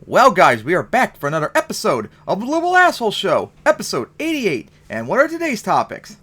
Well, guys, we are back for another episode of the Global Asshole Show, episode 88. And what are today's topics?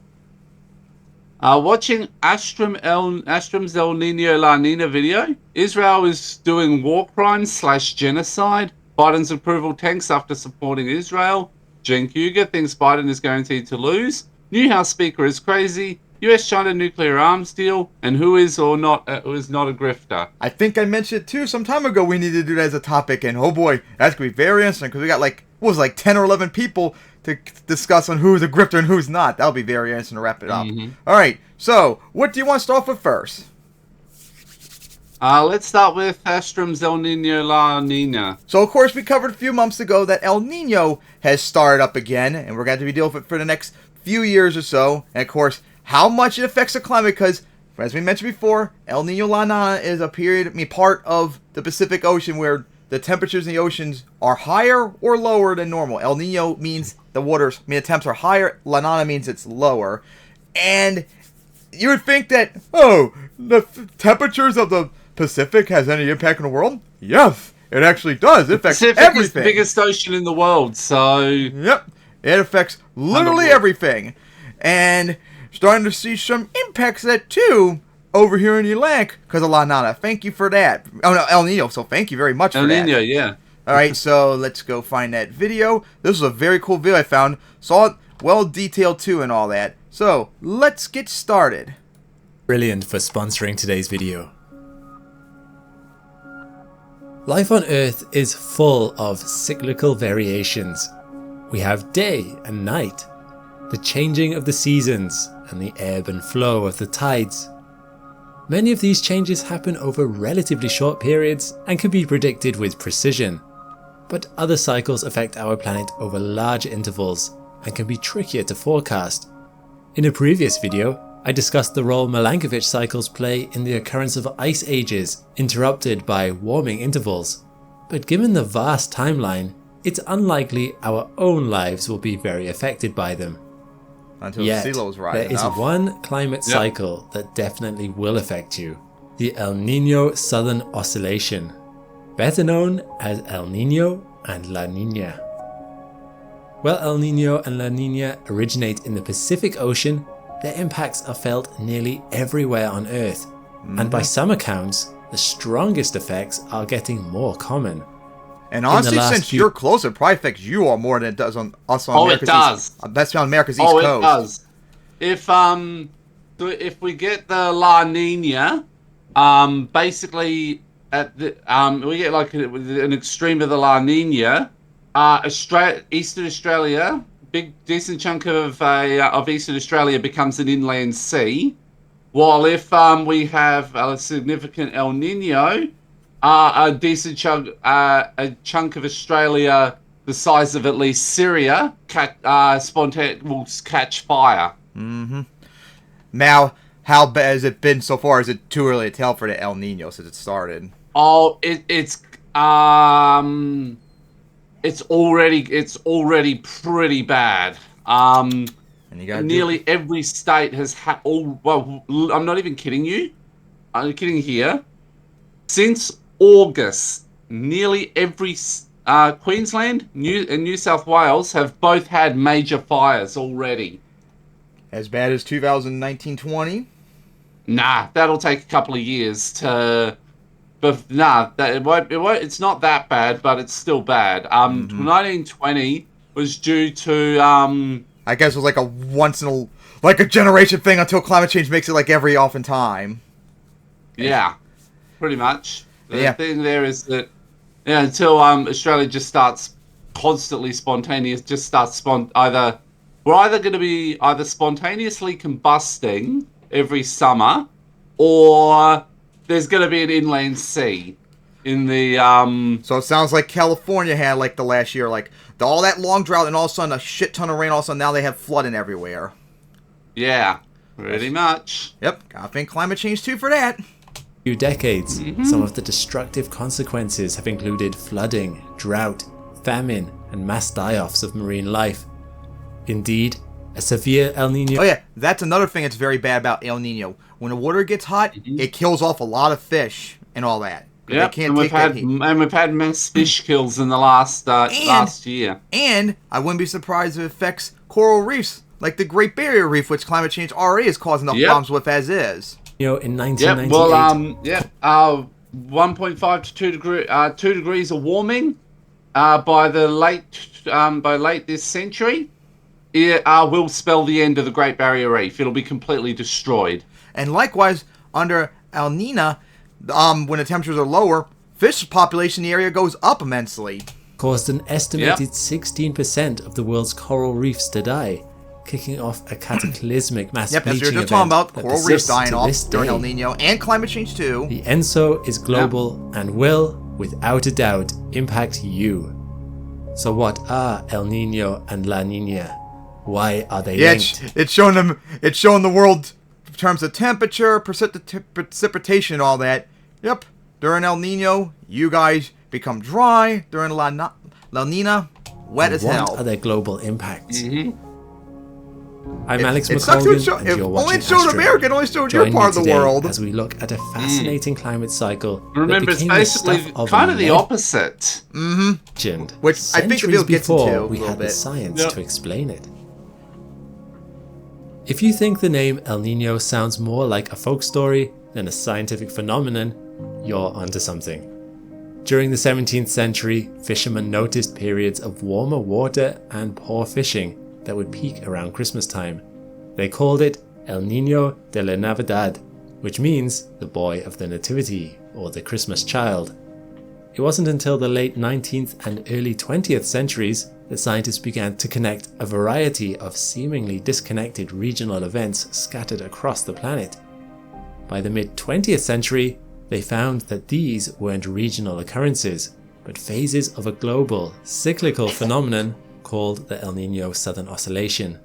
Watching Astrum's El Nino La Nina video. Israel is doing war crimes / genocide. Biden's approval tanks after supporting Israel. Cenk Uyger thinks Biden is guaranteed to lose. New House Speaker is crazy. US-China nuclear arms deal. And who is not a grifter? I think I mentioned it too some time ago we need to do that as a topic. And oh boy, that's going to be very interesting because we got like 10 or 11 people to discuss on who's a grifter and who's not. That'll be very interesting to wrap it up. Alright, so what do you want to start off with first? Let's start with Astrum's El Nino La Nina. So, of course, we covered a few months ago that El Nino has started up again, and we're going to be dealing with it for the next few years or so. And, of course, how much it affects the climate, because, as we mentioned before, El Nino La Nina is part of the Pacific Ocean where the temperatures in the oceans are higher or lower than normal. El Nino means the temps are higher, La Nina means it's lower. And you would think that, the temperatures of the Pacific has any impact on the world? Yes, it actually does. It affects Pacific everything. Is the biggest ocean in the world, so... Yep, it affects literally everything. And starting to see some impacts of that too over here in the Atlantic because of La Nina. Thank you for that. Oh no, El Nino, so thank you very much for that. El Nino, yeah. Alright, so let's go find that video. This was a very cool video I found. Saw it well detailed too and all that. So, let's get started. Brilliant for sponsoring today's video. Life on Earth is full of cyclical variations. We have day and night, the changing of the seasons, and the ebb and flow of the tides. Many of these changes happen over relatively short periods and can be predicted with precision. But other cycles affect our planet over large intervals and can be trickier to forecast. In a previous video, I discussed the role Milankovitch cycles play in the occurrence of ice ages interrupted by warming intervals. But given the vast timeline, it's unlikely our own lives will be very affected by them. Until Yet, sea levels rise there is one climate cycle that definitely will affect you. The El Nino Southern Oscillation, better known as El Nino and La Nina. While El Nino and La Nina originate in the Pacific Ocean, their impacts are felt nearly everywhere on Earth, and by some accounts, the strongest effects are getting more common. And honestly, since you're closer, it probably affects you all more than it does on us on America's East. That's on America's East Coast. Oh, it does. If we get the La Nina, basically we get like an extreme of the La Nina, Eastern Australia. Big decent chunk of Eastern Australia becomes an inland sea, while if we have a significant El Nino, a decent chunk of Australia the size of at least Syria will catch fire. Now, how bad has it been so far? Is it too early to tell for the El Nino since it started? Oh, it's already pretty bad. And you got nearly every state has I'm not even kidding you. I'm kidding here. Since August, nearly every Queensland and New South Wales have both had major fires already. As bad as 2019-20? Nah, that'll take a couple of years to. But nah, it won't. It's not that bad, but it's still bad. 1920 was due to I guess it was like a generation thing until climate change makes it like every often time. Yeah, pretty much. The thing there is that until Australia just starts constantly spontaneous, we're either going to be either spontaneously combusting every summer, or there's going to be an inland sea in the So it sounds like California had like the last year, like all that long drought, and all of a sudden a shit ton of rain. All of a sudden now they have flooding everywhere. Yeah, pretty much. Yep, I think climate change too for that. Few decades, some of the destructive consequences have included flooding, drought, famine, and mass die-offs of marine life. Indeed, a severe El Nino... Oh yeah, that's another thing that's very bad about El Nino. When the water gets hot, it kills off a lot of fish and all that. 'Cause Yep, they can't take that heat. and we've had mass fish kills in the last year. And I wouldn't be surprised if it affects coral reefs, like the Great Barrier Reef, which climate change already is causing enough problems with as is. You know, in Yep. 1998, Well, 1.5 to 2 degrees of warming by late this century. It will spell the end of the Great Barrier Reef. It'll be completely destroyed. And likewise, under El Nino, when the temperatures are lower, fish population in the area goes up immensely. caused an estimated 16% of the world's coral reefs to die, kicking off a cataclysmic mass Yep, that's what bleaching you're just event talking about. that Coral reefs persists dying to off this during day. El Nino and climate change too. The ENSO is global and will, without a doubt, impact you. So what are El Nino and La Nina? Why are they linked? It's showing them. It's showing the world in terms of temperature, precipitation, and all that. Yep. During El Nino, you guys become dry. During La Nina, wet as What hell. are their global impacts? I'm Alex It sucks to McColgan, show. and If you're only watching it showed Astrum. America, it only showed your Join part me of the today world. as we look at a fascinating climate cycle that Remember, it's became the basically stuff of kind of the legend, opposite. Which I think centuries Bill gets before into a we little had the bit. science Yep. to explain it. If you think the name El Nino sounds more like a folk story than a scientific phenomenon, you're onto something. During the 17th century, fishermen noticed periods of warmer water and poor fishing that would peak around Christmas time. They called it El Niño de la Navidad, which means the boy of the Nativity, or the Christmas child. It wasn't until the late 19th and early 20th centuries that scientists began to connect a variety of seemingly disconnected regional events scattered across the planet. By the mid-20th century, they found that these weren't regional occurrences, but phases of a global, cyclical phenomenon called the El Niño Southern Oscillation.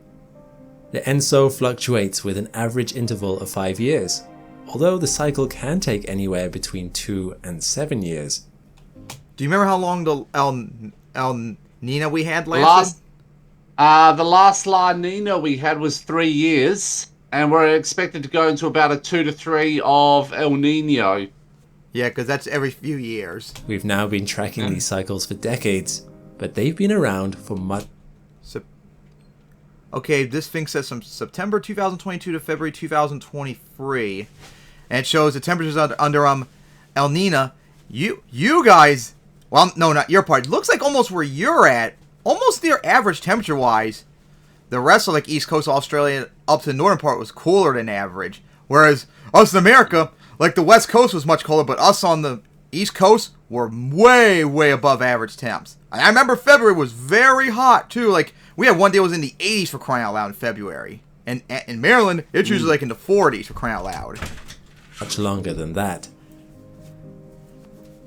The ENSO fluctuates with an average interval of 5 years, although the cycle can take anywhere between 2 and 7 years. Do you remember how long the El Nino we had lasted? The last La Nina we had was 3 years, and we're expected to go into about a 2 to 3 of El Nino. Yeah, because that's every few years. We've now been tracking these cycles for decades, but they've been around for much. Okay, this thing says from September 2022 to February 2023, and it shows the temperatures under El Nino. You guys, well, no, not your part. It looks like almost where you're at, almost near average temperature wise. The rest of like East Coast Australia up to the northern part was cooler than average, whereas us in America, like the West Coast was much colder, but us on the East Coast were way, way above average temps. I remember February was very hot too. Like we had one day it was in the 80s for crying out loud in February, and in Maryland it's usually like in the 40s for crying out loud. Much longer than that.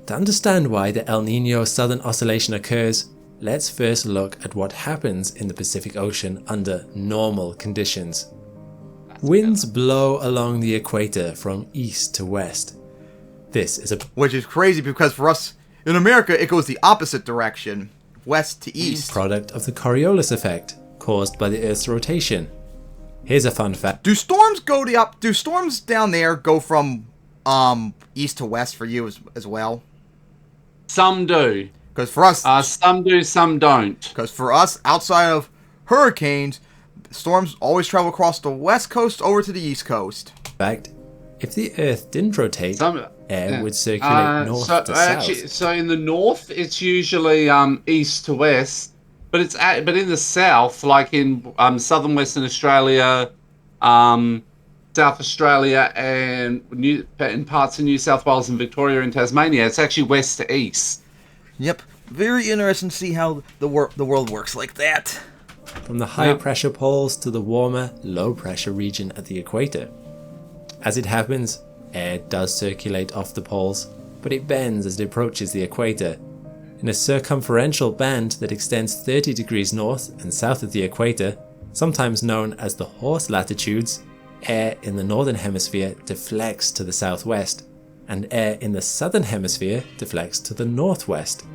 To understand why the El Niño Southern Oscillation occurs, let's first look at what happens in the Pacific Ocean under normal conditions. Winds blow along the equator from east to west. This is a Which is crazy because for us in America it goes the opposite direction, west to east. product of the Coriolis effect caused by the Earth's rotation. Here's a fun fact. Do storms do storms down there go from east to west for you as well? Some do. Because for us, Some do, some don't. because for us outside of hurricanes, storms always travel across the west coast over to the east coast. If the Earth didn't rotate, air would circulate north to south. So in the north, it's usually east to west, but in the south, like in southern Western Australia, South Australia, and in parts of New South Wales and Victoria and Tasmania, it's actually west to east. Yep, very interesting to see how the world works like that. From the high pressure poles to the warmer, low pressure region at the equator. As it happens, air does circulate off the poles, but it bends as it approaches the equator. In a circumferential band that extends 30 degrees north and south of the equator, sometimes known as the horse latitudes, air in the northern hemisphere deflects to the southwest, and air in the southern hemisphere deflects to the northwest.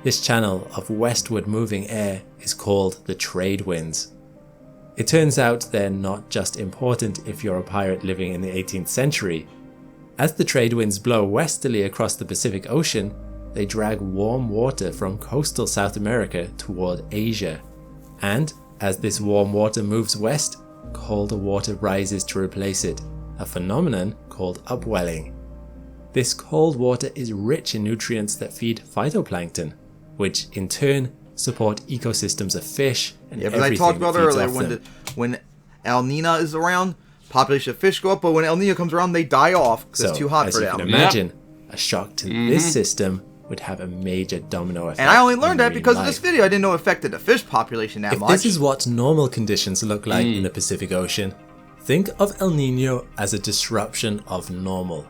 This channel of westward moving air is called the trade winds. It turns out they're not just important if you're a pirate living in the 18th century. As the trade winds blow westerly across the Pacific Ocean, they drag warm water from coastal South America toward Asia. And as this warm water moves west, colder water rises to replace it, a phenomenon called upwelling. This cold water is rich in nutrients that feed phytoplankton, which in turn support ecosystems of fish and Yeah, but everything I talked about that feeds earlier, off them. when El Nino is around, population of fish go up, but when El Nino comes around, they die off because it's too hot as for you them. can imagine, a shock to this system would have a major domino effect. And I only on learned that marine because of this life. video. I didn't know it affected the fish population that If much. this is what normal conditions look like in the Pacific Ocean, think of El Nino as a disruption of normal.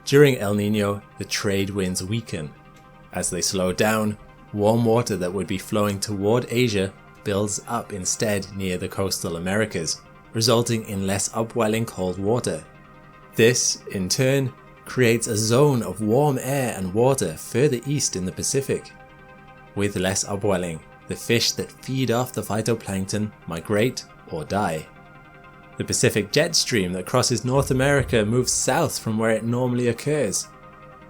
During El Nino, the trade winds weaken. As they slow down, warm water that would be flowing toward Asia builds up instead near the coastal Americas, resulting in less upwelling cold water. This, in turn, creates a zone of warm air and water further east in the Pacific. With less upwelling, the fish that feed off the phytoplankton migrate or die. The Pacific jet stream that crosses North America moves south from where it normally occurs.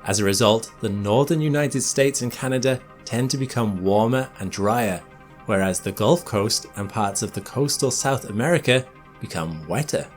As a result, the northern United States and Canada tend to become warmer and drier, whereas the Gulf Coast and parts of the coastal South America become wetter.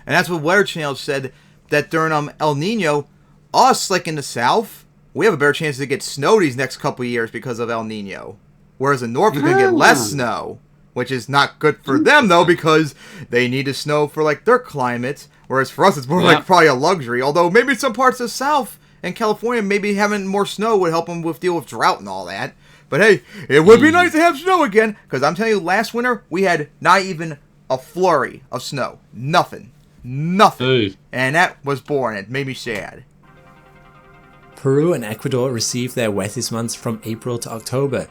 And that's what Weather Channel said, that during El Nino, us, like in the south, we have a better chance to get snow these next couple of years because of El Nino. Whereas the north is going to get less snow, which is not good for them, though, because they need the snow for, like, their climate. Whereas for us, it's more like probably a luxury. Although maybe some parts of the south and California, maybe having more snow would help them deal with drought and all that. But hey, it would be nice to have snow again, because I'm telling you, last winter, we had not even a flurry of snow. Nothing. Dude. And that was boring. It made me sad. Peru and Ecuador receive their wettest months from April to October,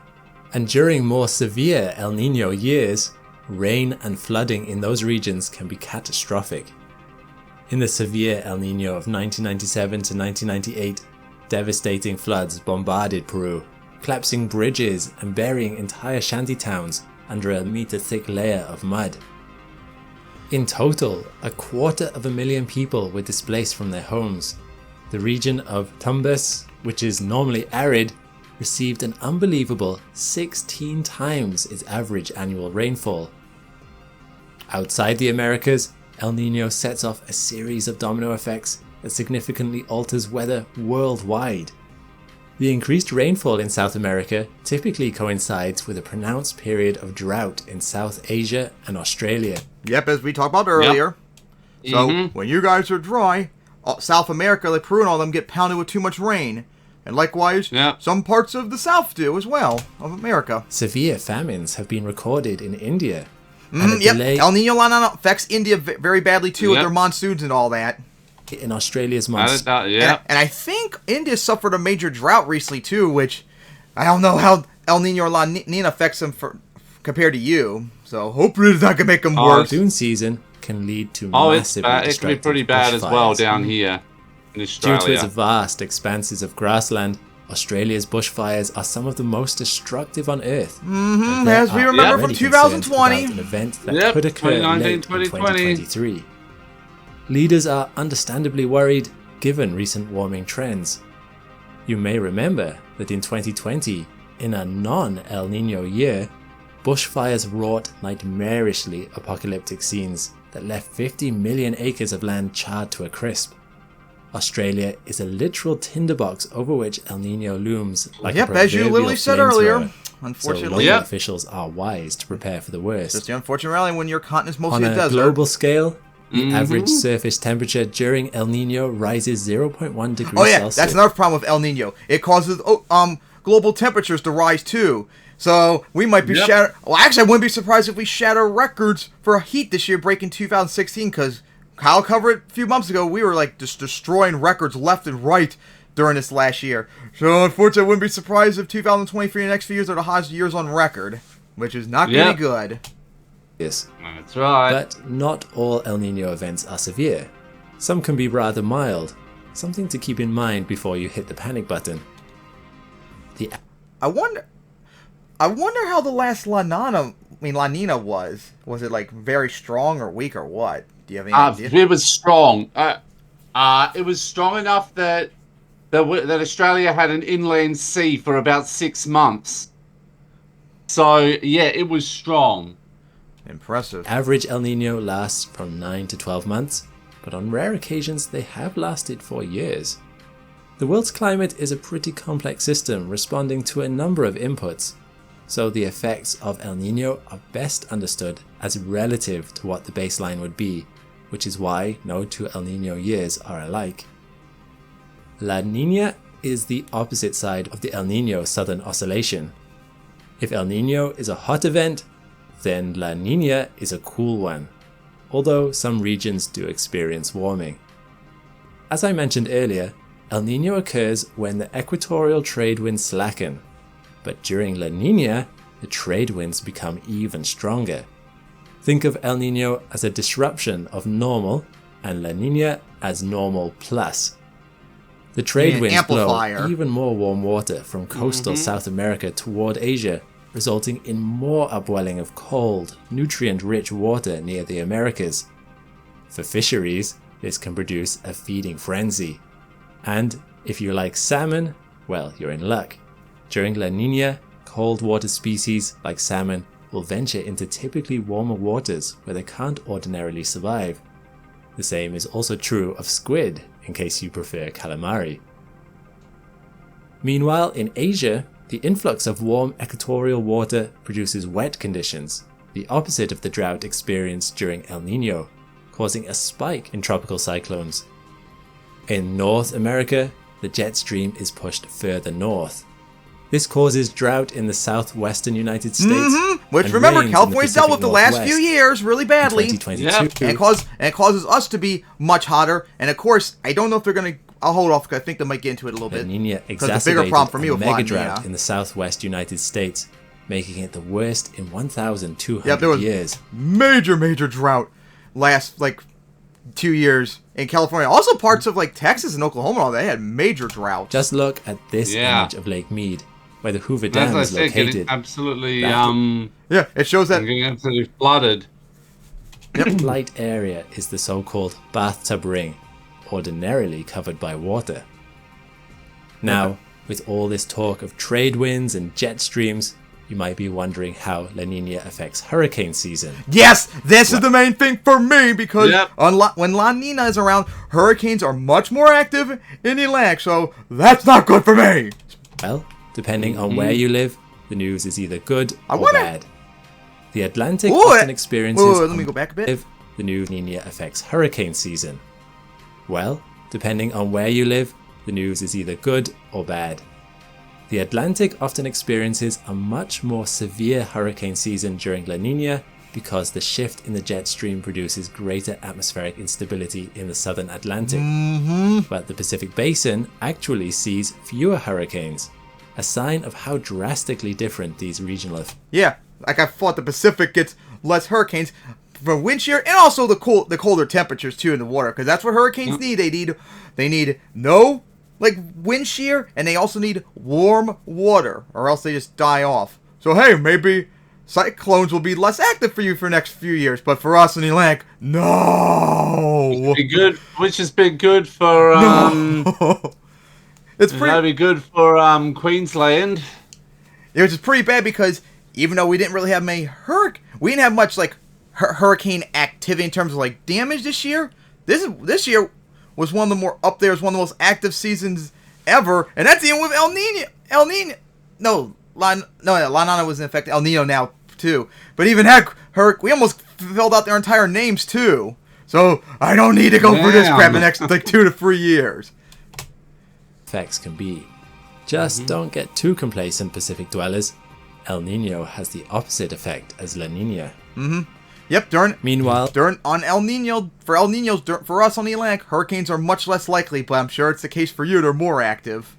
and during more severe El Nino years, rain and flooding in those regions can be catastrophic. In the severe El Nino of 1997 to 1998, devastating floods bombarded Peru, collapsing bridges and burying entire shanty towns under a meter-thick layer of mud. In total, 250,000 people were displaced from their homes. The region of Tumbes, which is normally arid, received an unbelievable 16 times its average annual rainfall. Outside the Americas, El Nino sets off a series of domino effects that significantly alters weather worldwide. The increased rainfall in South America typically coincides with a pronounced period of drought in South Asia and Australia. Yep, as we talked about earlier. Yep. So, when you guys are dry, South America, like Peru and all them, get pounded with too much rain. And likewise, some parts of the South do as well, of America. Severe famines have been recorded in India. Yep, El Nino La Nina affects India very badly too with their monsoons and all that. In Australia's months. And I think India suffered a major drought recently too, which I don't know how El Nino La Nina affects them compared to you. So hopefully it's not going to make them worse. Monsoon season can lead to it's massive bad. It can be pretty bad as well down here in Australia. Due to its vast expanses of grassland, Australia's bushfires are some of the most destructive on Earth. As we remember from 2020. An event that could occur late in 2023. Leaders are understandably worried given recent warming trends. You may remember that in 2020, in a non-El Nino year, bushfires wrought nightmarishly apocalyptic scenes that left 50 million acres of land charred to a crisp. Australia is a literal tinderbox over which El Nino looms like a as you literally said earlier. Unfortunately, so local officials are wise to prepare for the worst. Just the unfortunate reality when your continent is mostly a desert. global scale, the average surface temperature during El Nino rises 0.1 degrees Celsius. That's another problem with El Nino. It causes global temperatures to rise too. So we might be shatter. Well, actually, I wouldn't be surprised if we shatter records for heat this year, breaking 2016. Because Kyle covered it a few months ago. We were like just destroying records left and right during this last year. So unfortunately, I wouldn't be surprised if 2023 and the next few years are the hottest years on record, which is not going to be good. Yes, that's right. But not all El Nino events are severe. Some can be rather mild. Something to keep in mind before you hit the panic button. I wonder how the last La Nina was. Was it like very strong or weak or what? Do you have any idea? It was strong. It was strong enough that Australia had an inland sea for about 6 months. So, yeah, it was strong. Impressive. Average El Nino lasts from 9 to 12 months, but on rare occasions they have lasted for years. The world's climate is a pretty complex system responding to a number of inputs, so the effects of El Nino are best understood as relative to what the baseline would be, which is why no two El Nino years are alike. La Niña is the opposite side of the El Nino Southern Oscillation. If El Nino is a hot event, then La Niña is a cool one, although some regions do experience warming. As I mentioned earlier, El Nino occurs when the equatorial trade winds slacken, but during La Niña, the trade winds become even stronger. Think of El Nino as a disruption of normal and La Niña as normal plus. The trade winds blow even more warm water from coastal South America toward Asia, resulting in more upwelling of cold, nutrient-rich water near the Americas. For fisheries, this can produce a feeding frenzy. And if you like salmon, well, you're in luck. During La Niña, cold water species like salmon will venture into typically warmer waters where they can't ordinarily survive. The same is also true of squid, in case you prefer calamari. Meanwhile, in Asia, the influx of warm equatorial water produces wet conditions, the opposite of the drought experienced during El Nino, causing a spike in tropical cyclones. In North America, the jet stream is pushed further north. This causes drought in the southwestern United States. Which, remember, California's dealt with the last few years really badly. Yep. And it causes us to be much hotter. And of course, I don't know if they're going to... I'll hold off because I think they might get into it a little bit. La Niña Because the bigger problem for me exacerbated a with mega La drought Niña. in the southwest United States, making it the worst in 1,200 Yeah, there was years. major drought last, 2 years in California. Also parts of, Texas and Oklahoma, and all they had major droughts. Just look at this image of Lake Mead, where the Hoover Dam is located. Getting absolutely, Yeah, it shows that... getting absolutely flooded. The light area is the so-called bathtub ring, ordinarily covered by water. Now, with all this talk of trade winds and jet streams, you might be wondering how La Niña affects hurricane season. Yes, this is the main thing for me, because when La Nina is around, hurricanes are much more active in the Atlantic, so that's not good for me. Well, depending on where you live, the news is either good or bad. The Atlantic often experiences... let me go back a bit. The new La Niña affects hurricane season. Well, depending on where you live, the news is either good or bad. The Atlantic often experiences a much more severe hurricane season during La Niña because the shift in the jet stream produces greater atmospheric instability in the southern Atlantic. But the Pacific Basin actually sees fewer hurricanes, a sign of how drastically different these regional effects. Yeah, I thought the Pacific gets less hurricanes from wind shear and also the colder temperatures too in the water, because that's what hurricanes need. They need no wind shear, and they also need warm water, or else they just die off. So hey, maybe cyclones will be less active for you for the next few years, but for us in the Atlantic, no. Which has been good for no. It's that'd be good for Queensland. Which is pretty bad because even though we didn't really have many we didn't have much hurricane activity in terms of damage this year. This year was one of the more up there, was one of the most active seasons ever, and that's even with El Nino. La Nina was in effect. El Nino now too, but even heck, we almost filled out their entire names too. So I don't need to go for this crap the next 2 to 3 years. Effects can be. Just don't get too complacent, Pacific dwellers. El Nino has the opposite effect as La Niña. Yep. Meanwhile, on El Nino, for us on the Atlantic, hurricanes are much less likely, but I'm sure it's the case for you. They're more active.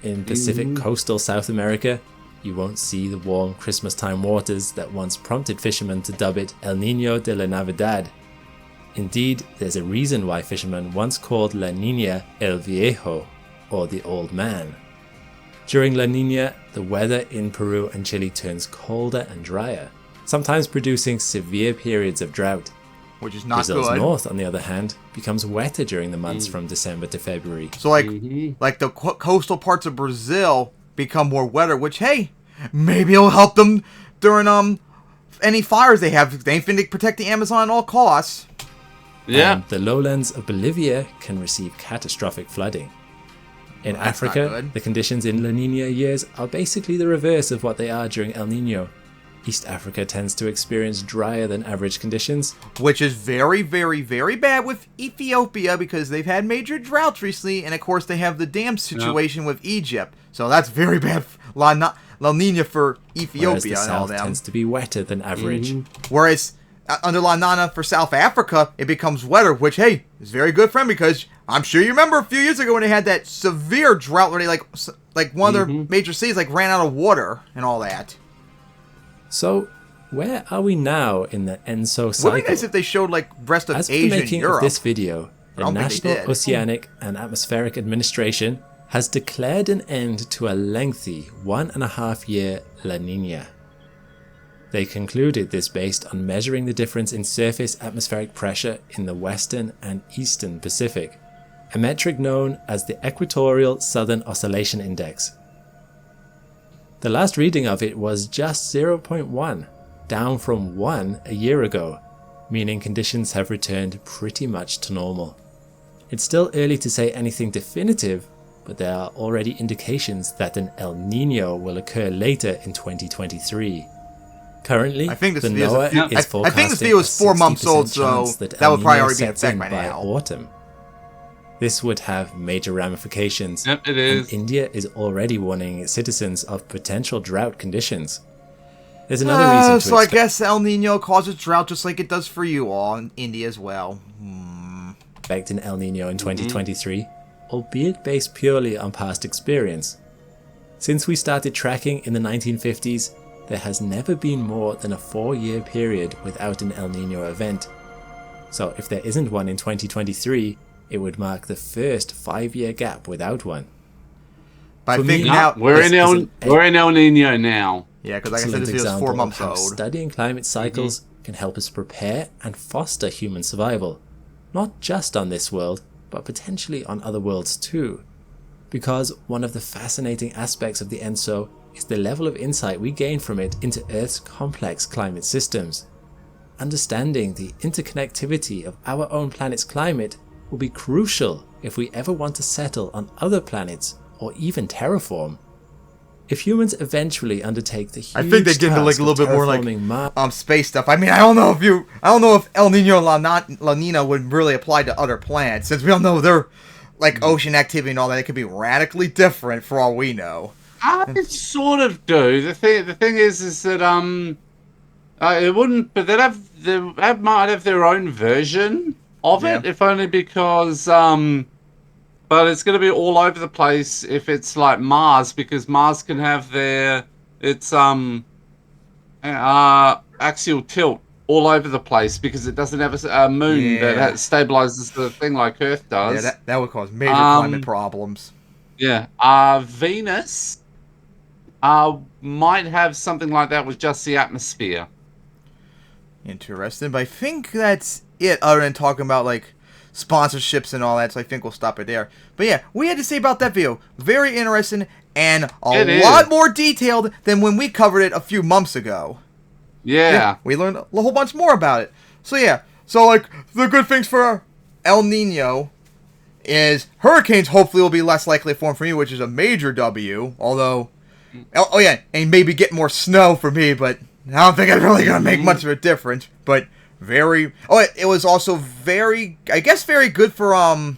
In Pacific coastal South America, you won't see the warm Christmas-time waters that once prompted fishermen to dub it El Niño de la Navidad. Indeed, there's a reason why fishermen once called La Niña El Viejo, or the Old Man. During La Niña, the weather in Peru and Chile turns colder and drier, sometimes producing severe periods of drought. which is not Brazil's good. north, on the other hand, becomes wetter during the months from December to February. So, like the coastal parts of Brazil become more wetter, which, hey, maybe it'll help them during any fires they have. They finna protect the Amazon at all costs. Yeah. And the lowlands of Bolivia can receive catastrophic flooding. In Africa, the conditions in La Nina years are basically the reverse of what they are during El Nino. East Africa tends to experience drier than average conditions. Which is very, very, very bad with Ethiopia because they've had major droughts recently, and of course they have the dam situation with Egypt. So that's very bad La Nina for Ethiopia. Whereas the and all south them. tends to be wetter than average. Whereas under La Nina for South Africa, it becomes wetter, which, hey, is very good for them because I'm sure you remember a few years ago when they had that severe drought where they, like one of their major cities, like, ran out of water and all that. So, where are we now in the ENSO cycle? Would it be nice if they showed, like, rest of As for Asia the and making Europe? of this video, the don't think they National did. Oceanic and Atmospheric Administration has declared an end to a lengthy 1.5 year La Nina. They concluded this based on measuring the difference in surface atmospheric pressure in the western and eastern Pacific, a metric known as the Equatorial Southern Oscillation Index. The last reading of it was just 0.1, down from 1 a year ago, meaning conditions have returned pretty much to normal. It's still early to say anything definitive, but there are already indications that an El Nino will occur later in 2023. Currently, I think this the video is NOAA is I think this forecasting video is 4 months old, 60% so chance that that El would probably Nino already be in sets effect in by now. autumn. This would have major ramifications. Yep, it is. And India is already warning its citizens of potential drought conditions. There's another reason to So I expect guess El Nino causes drought just like it does for you all in India as well. an El Nino in 2023, albeit based purely on past experience. Since we started tracking in the 1950s, there has never been more than a 4-year period without an El Nino event. So if there isn't one in 2023, it would mark the first 5-year gap without one. But For I think me, now... We're in El Nino now. Yeah, because like I said, Excellent this video is 4 example months of how old. studying climate cycles can help us prepare and foster human survival, not just on this world, but potentially on other worlds too. Because one of the fascinating aspects of the ENSO is the level of insight we gain from it into Earth's complex climate systems. Understanding the interconnectivity of our own planet's climate will be crucial if we ever want to settle on other planets or even terraform. If humans eventually undertake the huge I think they get into like task a little of bit more terraforming like space stuff. I mean, I don't know if El Nino and La Nina would really apply to other planets, since we all know they're like ocean activity and all that. It could be radically different for all we know. I sort of do. The thing is that it wouldn't, but they might have their own version of it, if only because but it's going to be all over the place if it's like Mars, because Mars can have its axial tilt all over the place because it doesn't have a moon that stabilizes the thing like Earth does. Yeah, that would cause major climate problems. Yeah. Venus might have something like that with just the atmosphere. Interesting, but I think that's it, other than talking about like sponsorships and all that, so I think we'll stop it there. But yeah, we had to say about that video. Very interesting and a lot more detailed than when we covered it a few months ago. Yeah. We learned a whole bunch more about it. So yeah, so like the good things for El Nino is hurricanes hopefully will be less likely to form for you, which is a major W. Although, oh yeah, and maybe get more snow for me, but I don't think it's really gonna make much of a difference. But it was also very good for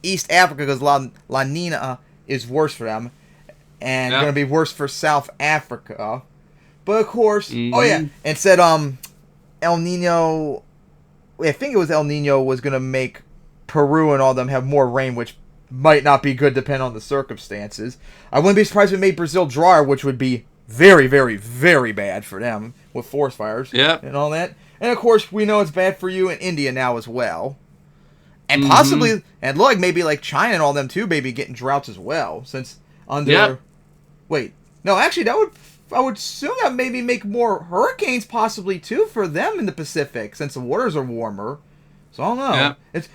East Africa, because La Nina is worse for them, and gonna be worse for South Africa. But of course, and said El Nino, I think it was El Nino was gonna make Peru and all them have more rain, which might not be good depending on the circumstances. I wouldn't be surprised if it made Brazil drier, which would be very, very, very bad for them with forest fires and all that. And of course, we know it's bad for you in India now as well. And possibly, and look, maybe like China and all them too, maybe getting droughts as well. Since under... Wait. No, actually, that would I would assume that maybe make more hurricanes possibly too for them in the Pacific since the waters are warmer. So I don't know. Yeah. It's,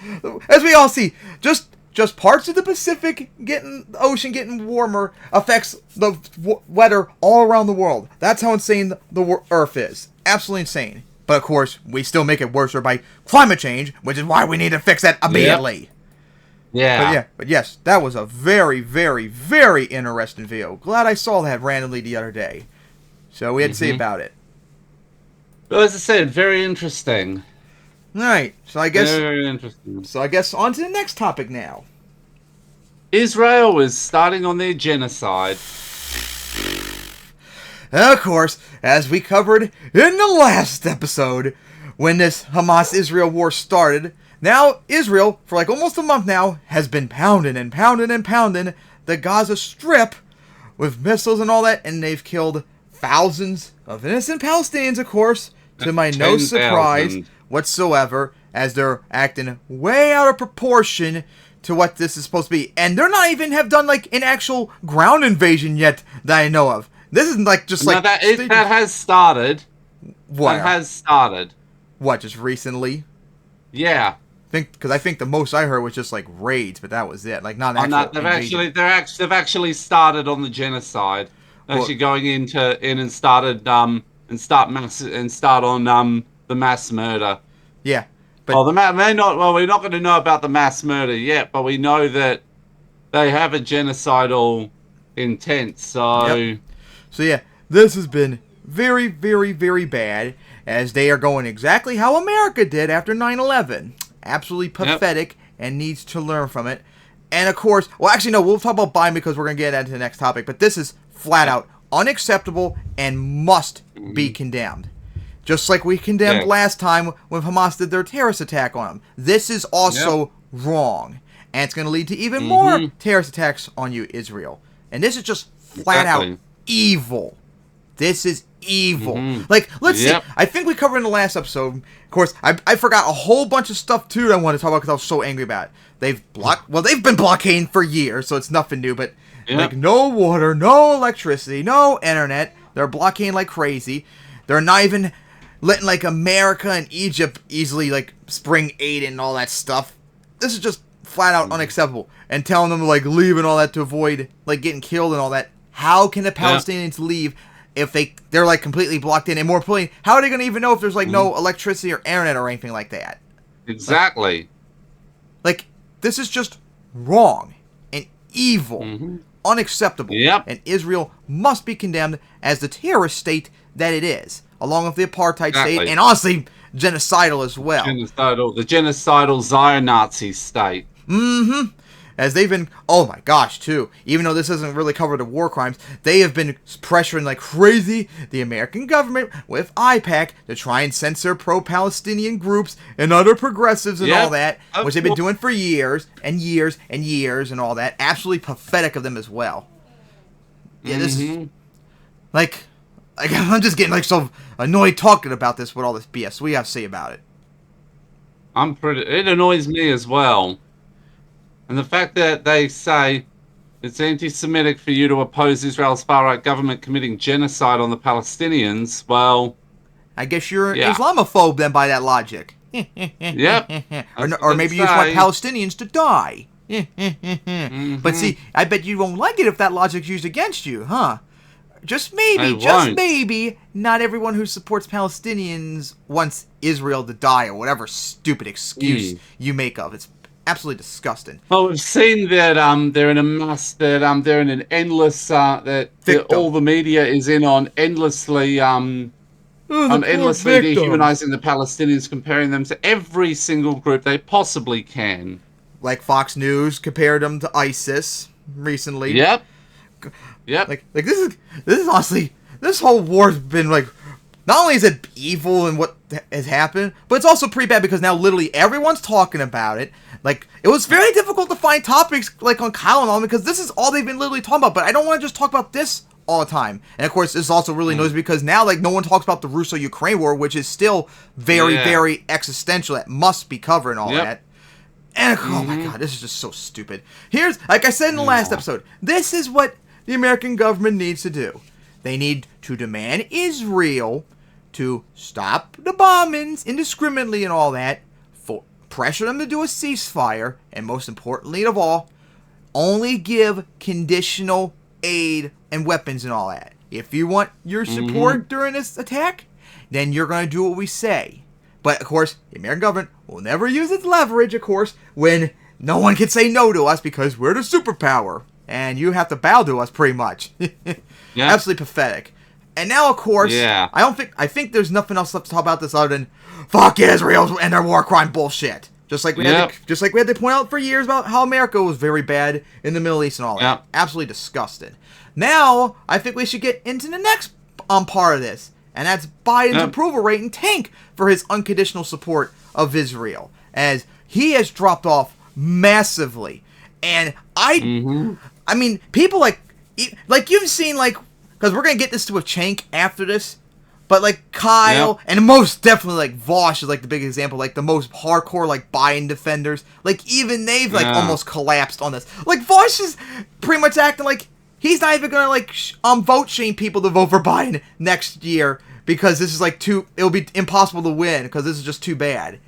as we all see, just parts of the Pacific the ocean getting warmer affects the weather all around the world. That's how insane the Earth is. Absolutely insane. But of course, we still make it worse by climate change, which is why we need to fix that immediately. Yeah. But yes, that was a very, very, very interesting video. Glad I saw that randomly the other day. So we had to see about it. Well, as I said, very interesting. Alright, so I guess... Very interesting. So I guess on to the next topic now. Israel is starting on their genocide. Of course, as we covered in the last episode, when this Hamas-Israel war started, now Israel, for like almost a month now, has been pounding and pounding and pounding the Gaza Strip with missiles and all that, and they've killed thousands of innocent Palestinians, of course, to my no surprise whatsoever, as they're acting way out of proportion to what this is supposed to be. And they're not even have done like an actual ground invasion yet that I know of. This isn't like just like... that has started. What? That has started. What, just recently? Yeah. Because I think the most I heard was just like raids, but that was it. Like not an actual invasion. They've actually started on the genocide. Actually going in and started on the mass murder. Yeah, but we're not going to know about the mass murder yet, but we know that they have a genocidal intent. So, yeah, this has been very, very, very bad, as they are going exactly how America did after 9/11. Absolutely pathetic, and needs to learn from it. And of course, well, actually no, we'll talk about Biden because we're going to get into the next topic. But this is flat out unacceptable and must be condemned. Just like we condemned last time when Hamas did their terrorist attack on them. This is also wrong. And it's going to lead to even more terrorist attacks on you, Israel. And this is just flat out evil. This is evil. Like, let's see. I think we covered in the last episode. Of course, I forgot a whole bunch of stuff, too, that I wanted to talk about because I was so angry about it. They've been blockading for years, so it's nothing new. But, like, no water, no electricity, no internet. They're blockading like crazy. They're not even letting, like, America and Egypt easily, like, spring aid and all that stuff. This is just flat out unacceptable. And telling them to, like, leave and all that to avoid, like, getting killed and all that. How can the Palestinians leave if they're, like, completely blocked in? And more importantly, how are they going to even know if there's, like, no electricity or internet or anything like that? Exactly. Like, this is just wrong and evil. Unacceptable. And Israel must be condemned as the terrorist state that it is, along with the apartheid state, and honestly, genocidal as well. The genocidal Zion-Nazi state. As they've been, oh my gosh, too, even though this doesn't really cover the war crimes, they have been pressuring like crazy the American government with IPAC to try and censor pro-Palestinian groups and other progressives and all that, which they've been doing for years and years and years and all that. Absolutely pathetic of them as well. Yeah, this is, like, I'm just getting like so annoyed talking about this with all this BS we have to say about it. It annoys me as well. And the fact that they say it's anti-Semitic for you to oppose Israel's far-right government committing genocide on the Palestinians, well... I guess you're Islamophobe then by that logic. Or maybe you just want Palestinians to die. But see, I bet you won't like it if that logic's used against you, huh? Just maybe, not everyone who supports Palestinians wants Israel to die or whatever stupid excuse you make of. It's absolutely disgusting. Well, we've seen that they're in a mass, that they're in an endless, that all the media is in on endlessly, endlessly dehumanizing the Palestinians, comparing them to every single group they possibly can. Like Fox News compared them to ISIS recently. Yep. Like this is honestly, this whole war's been like, not only is it evil and what has happened, but it's also pretty bad because now literally everyone's talking about it. Like, it was very difficult to find topics like on Kyle and all because this is all they've been literally talking about. But I don't want to just talk about this all the time. And of course, this also really annoys me because now like no one talks about the Russo-Ukraine war, which is still very, very existential. That must be covered and all that. And oh my god, this is just so stupid. Here's, like I said in the last episode, this is what the American government needs to do. They need to demand Israel to stop the bombings indiscriminately and all that, for pressure them to do a ceasefire, and most importantly of all, only give conditional aid and weapons and all that. If you want your support during this attack, then you're going to do what we say. But, of course, the American government will never use its leverage, of course, when no one can say no to us because we're the superpower. And you have to bow to us, pretty much. Absolutely pathetic. And now, of course, I think there's nothing else left to talk about this other than fuck Israel and their war crime bullshit. Just like we had to point out for years about how America was very bad in the Middle East and all that. Absolutely disgusted. Now, I think we should get into the next part of this. And that's Biden's approval rating tank for his unconditional support of Israel, as he has dropped off massively. And I mean, people like you've seen, like, because we're gonna get this to a chank after this, but like Kyle and most definitely like Vosh is like the big example, like the most hardcore like Biden defenders. Like even they've like almost collapsed on this. Like Vosh is pretty much acting like he's not even gonna like vote shame people to vote for Biden next year because this is like it'll be impossible to win because this is just too bad.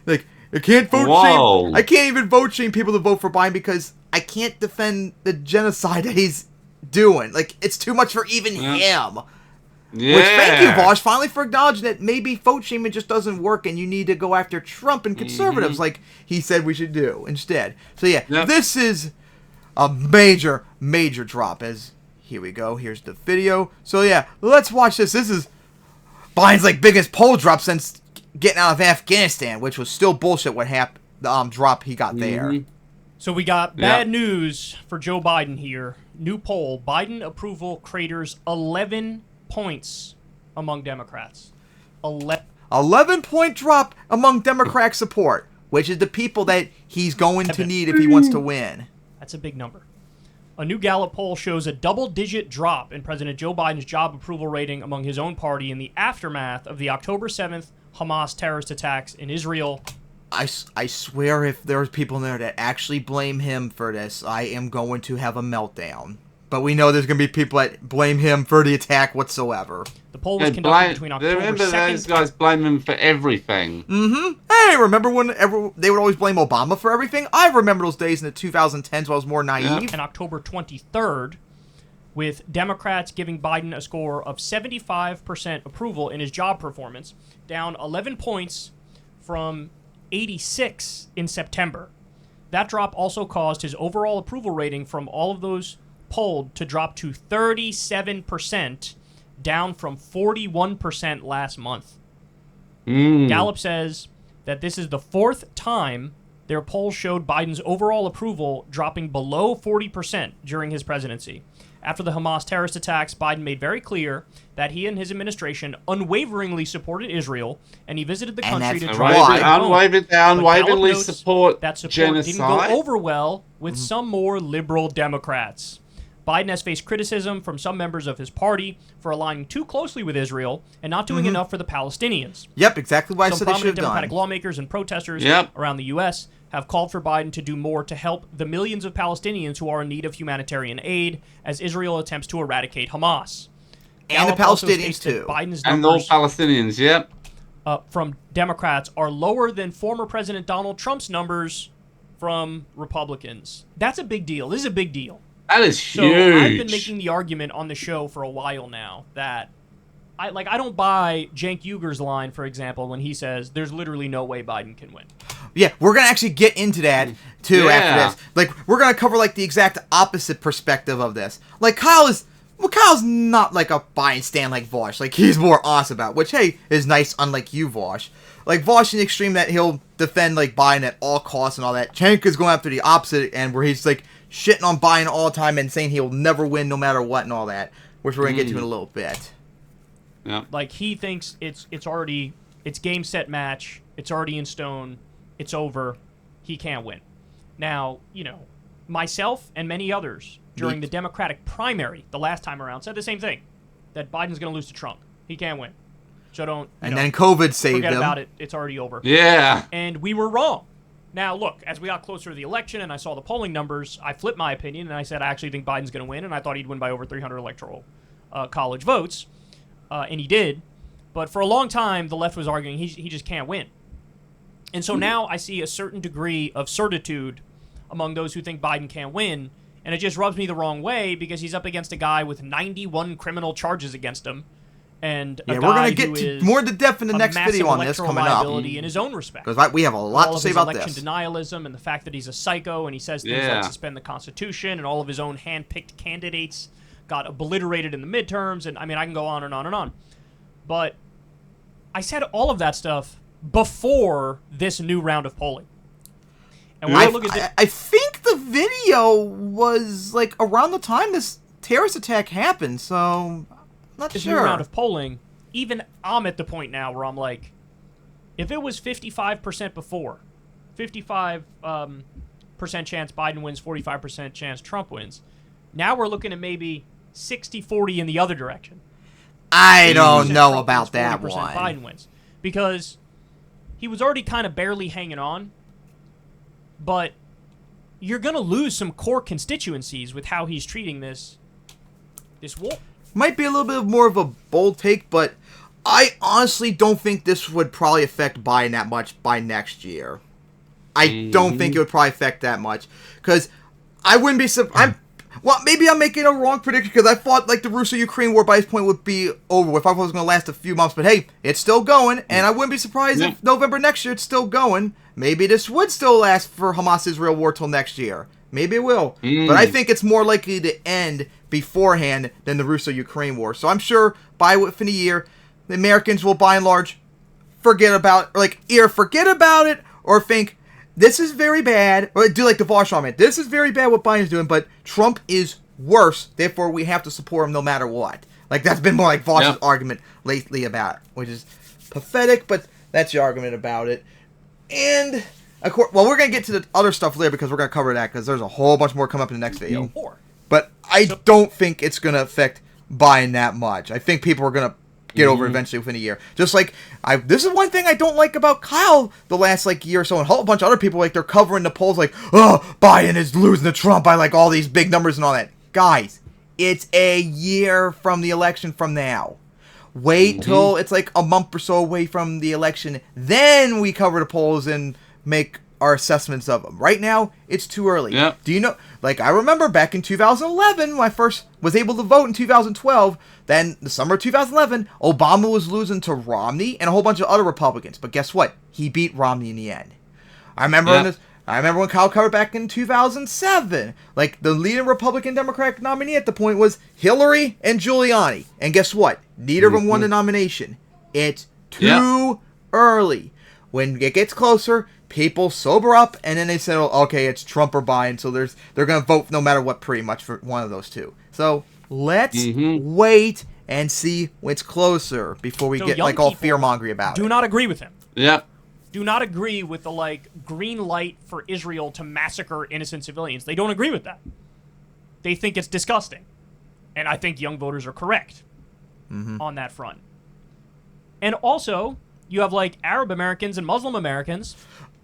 Like I can't vote shame. I can't even vote shame people to vote for Biden because I can't defend the genocide that he's doing. Like it's too much for even him. Yeah. Which, thank you, Vosh, finally for acknowledging that maybe vote shaming just doesn't work and you need to go after Trump and conservatives like he said we should do instead. So this is a major, major drop. As here we go. Here's the video. So let's watch this. This is Biden's like biggest poll drop since getting out of Afghanistan, which was still bullshit. What happened? The drop he got there. So we got bad news for Joe Biden here. New poll: Biden approval craters 11 points among Democrats. 11-point drop among Democratic support, which is the people that he's going to need if he wants to win. That's a big number. A new Gallup poll shows a double-digit drop in President Joe Biden's job approval rating among his own party in the aftermath of the October 7th Hamas terrorist attacks in Israel. I swear if there's people in there that actually blame him for this, I am going to have a meltdown. But we know there's going to be people that blame him for the attack whatsoever. The poll was conducted between October 2nd... Remember those guys blame him for everything. Hey, remember when they would always blame Obama for everything? I remember those days in the 2010s when I was more naive. And October 23rd, with Democrats giving Biden a score of 75% approval in his job performance, down 11 points from 86 in September. That drop also caused his overall approval rating from all of those polled to drop to 37%, down from 41% last month. Gallup says that this is the fourth time their poll showed Biden's overall approval dropping below 40% during his presidency. After the Hamas terrorist attacks, Biden made very clear that he and his administration unwaveringly supported Israel, and he visited the country to try to unwaveringly support that support genocide. Didn't go over well with some more liberal Democrats. Biden has faced criticism from some members of his party for aligning too closely with Israel and not doing enough for the Palestinians. Yep, exactly what I said Some they should have prominent Democratic done. lawmakers and protesters around the U.S. have called for Biden to do more to help the millions of Palestinians who are in need of humanitarian aid as Israel attempts to eradicate Hamas. And the Palestinians, too. Biden's and numbers, all Palestinians, from Democrats are lower than former President Donald Trump's numbers from Republicans. That's a big deal. This is a big deal. That is huge. So I've been making the argument on the show for a while now that I don't buy Cenk Uyger's line, for example, when he says there's literally no way Biden can win. Yeah, we're going to actually get into that, too, after this. Like, we're going to cover, like, the exact opposite perspective of this. Like, Kyle's not, like, a Biden stan like Vosh. Like, he's more honest about it, which, hey, is nice, unlike you, Vosh. Like, Vosh in the extreme that he'll defend, like, Biden at all costs and all that. Cenk is going after the opposite end, where he's, like, shitting on Biden all the time and saying he'll never win no matter what and all that, which we're going to get to in a little bit. Yeah. Like, he thinks it's game, set, match. It's already in stone. It's over. He can't win. Now, myself and many others during the Democratic primary the last time around said the same thing, that Biden's going to lose to Trump. He can't win. So don't. And then COVID saved him. Forget about it. It's already over. Yeah. And we were wrong. Now, look, as we got closer to the election and I saw the polling numbers, I flipped my opinion and I said I actually think Biden's going to win, and I thought he'd win by over 300 electoral college votes, and he did. But for a long time, the left was arguing he just can't win. And so now I see a certain degree of certitude among those who think Biden can't win, and it just rubs me the wrong way because he's up against a guy with 91 criminal charges against him, and a Yeah, guy we're gonna get who to is more to depth in the a next massive video on this electoral coming up. liability in his own respect. Because we have a lot All to of say his about election this. denialism and the fact that he's a psycho and he says things Yeah. like suspend the Constitution, and all of his own hand-picked candidates got obliterated in the midterms, and I mean I can go on and on and on. But I said all of that stuff before this new round of polling. And when I look at this, I think the video was like around the time this terrorist attack happened, so I'm not this new sure. round of polling, even I'm at the point now where I'm like, if it was 55% before, 55% chance Biden wins, 45% chance Trump wins, now we're looking at maybe 60-40 in the other direction. I don't 60% know Trump about wins, that 40% one. Biden wins. Because he was already kind of barely hanging on, but you're going to lose some core constituencies with how he's treating this war. Might be a little bit more of a bold take, but I honestly don't think this would probably affect Biden that much by next year. I don't think it would probably affect that much. Because I wouldn't be... Well, maybe I'm making a wrong prediction because I thought like the Russo-Ukraine war by this point would be over with. I thought it was going to last a few months, but hey, it's still going, and I wouldn't be surprised if November next year it's still going. Maybe this would still last for Hamas-Israel war till next year. Maybe it will. But I think it's more likely to end beforehand than the Russo-Ukraine war. So I'm sure by within a year, the Americans will by and large forget about, like, either forget about it or think, this is very bad, or do like the Vosh argument. This is very bad what Biden's doing, but Trump is worse, therefore we have to support him no matter what. Like, that's been more like Vosh's argument lately about it, which is pathetic, but that's the argument about it. And, of course, well, we're going to get to the other stuff later because we're going to cover that because there's a whole bunch more coming up in the next video. But I don't think it's going to affect Biden that much. I think people are going to get over eventually within a year. Just like, this is one thing I don't like about Kyle the last, like, year or so, and a whole bunch of other people, like, they're covering the polls like, oh, Biden is losing to Trump by, like, all these big numbers and all that. Guys, it's a year from the election from now. Wait till it's, like, a month or so away from the election. Then we cover the polls and make our assessments of them. Right now, it's too early. Yep. Do you know, like, I remember back in 2011 when I first was able to vote in 2012, then the summer of 2011, Obama was losing to Romney and a whole bunch of other Republicans. But guess what? He beat Romney in the end. I remember when Kyle covered back in 2007, like, the leading Republican Democratic nominee at the point was Hillary and Giuliani. And guess what? Neither of them won the nomination. It's too early. When it gets closer, people sober up, and then they say, oh, okay, it's Trump or Biden, so they're going to vote no matter what pretty much for one of those two. So let's wait and see what's closer before we get, like, all fear-mongering about it. Do not agree with him. Yeah. Do not agree with the, like, green light for Israel to massacre innocent civilians. They don't agree with that. They think it's disgusting. And I think young voters are correct on that front. And also, you have, like, Arab Americans and Muslim Americans.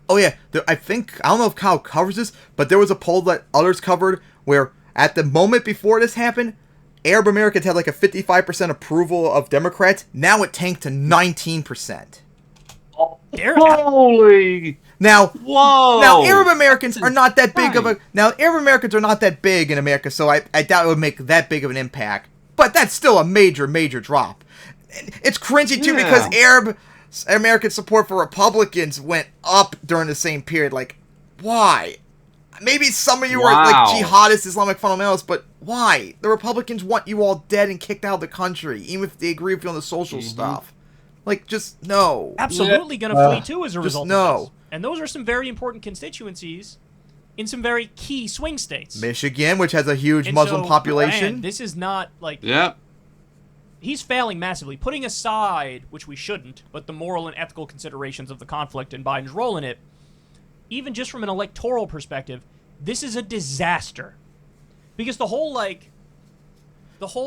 Oh, yeah. I don't know if Kyle covers this, but there was a poll that others covered where at the moment before this happened, Arab Americans had like a 55% approval of Democrats. Now it tanked to 19%. Holy! Now, Whoa! Arab Americans are not that big Arab Americans are not that big in America, so I doubt it would make that big of an impact. But that's still a major, major drop. It's cringy, too, because Arab American support for Republicans went up during the same period. Like, why? Maybe some of you are like jihadist Islamic fundamentalists, but why? The Republicans want you all dead and kicked out of the country, even if they agree with you on the social stuff. Like, just no. Absolutely going to flee too as a result of this. No. And those are some very important constituencies in some very key swing states. Michigan, which has a huge Muslim population. Man, this is not like... Yep. He's failing massively. Putting aside, which we shouldn't, but the moral and ethical considerations of the conflict and Biden's role in it, even just from an electoral perspective, this is a disaster. Because the whole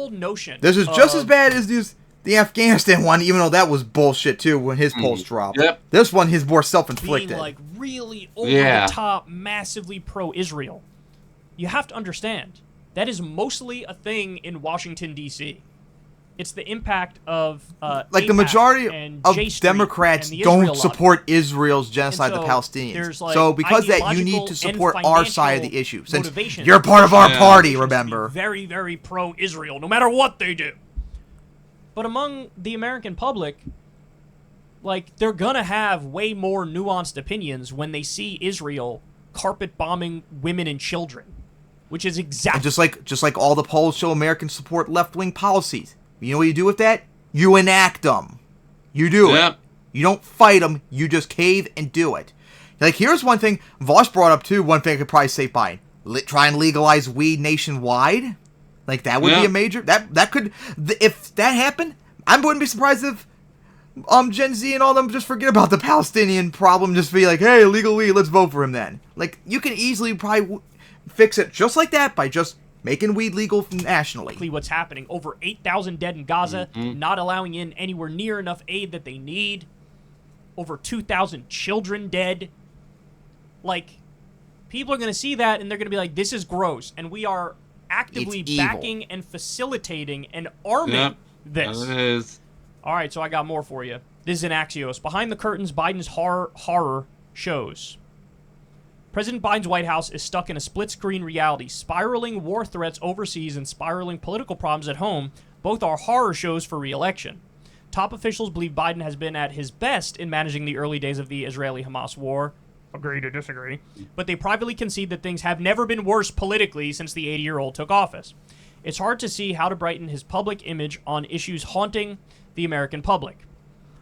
notion... This is just as bad as the Afghanistan one, even though that was bullshit, too, when his polls dropped. Yep. This one is more self-inflicted. Being, like, really over-the-top, massively pro-Israel. You have to understand, that is mostly a thing in Washington, D.C. It's the impact of like the AIPAC majority and of J Street Democrats and the Israel don't lobby. support Israel's genocide of the And so Palestinians. there's, like, So because of that, you ideological need to and support our side of the financial issue. Since motivations you're part of our Yeah. party, to be remember? very, very pro-Israel, no matter what they do. But among the American public, like, they're gonna have way more nuanced opinions when they see Israel carpet bombing women and children, which is And exactly just like all the polls show Americans support left-wing policies. You know what you do with that? You enact them. You do Yep. it. You don't fight them. You just cave and do it. Like, here's one thing Voss brought up, too. One thing I could probably say fine. Try and legalize weed nationwide. Like, that would be a major... That could... If that happened, I wouldn't be surprised if Gen Z and all them just forget about the Palestinian problem. Just be like, hey, illegal weed, let's vote for him then. Like, you can easily probably fix it just like that by just making weed legal nationally. what's happening. Over 8,000 dead in Gaza, not allowing in anywhere near enough aid that they need. Over 2,000 children dead. Like, people are going to see that and they're going to be like, this is gross. And we are actively It's evil. backing and facilitating and arming this. It is. All right, so I got more for you. This is in Axios. Behind the curtains, Biden's horror shows. President Biden's White House is stuck in a split-screen reality. Spiraling war threats overseas and spiraling political problems at home both are horror shows for re-election. Top officials believe Biden has been at his best in managing the early days of the Israeli-Hamas war. Agree to disagree. But they privately concede that things have never been worse politically since the 80-year-old took office. It's hard to see how to brighten his public image on issues haunting the American public.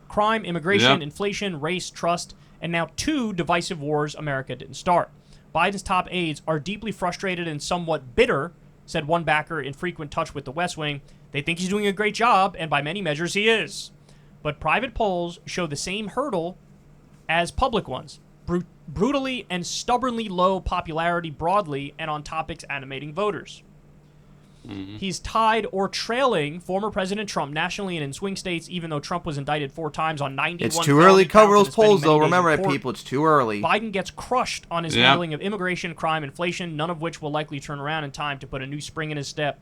Crime, immigration, inflation, race, trust, and now 2 divisive wars America didn't start. Biden's top aides are deeply frustrated and somewhat bitter, said one backer in frequent touch with the West Wing. They think he's doing a great job, and by many measures he is. But private polls show the same hurdle as public ones. Brutally and stubbornly low popularity broadly and on topics animating voters. He's tied or trailing former President Trump nationally and in swing states, even though Trump was indicted 4 times on 91 It's too early to cover felony those counts and is polls, spending though. many days Remember in that, court. people. It's too early. Biden gets crushed on his handling of immigration, crime, inflation, none of which will likely turn around in time to put a new spring in his step.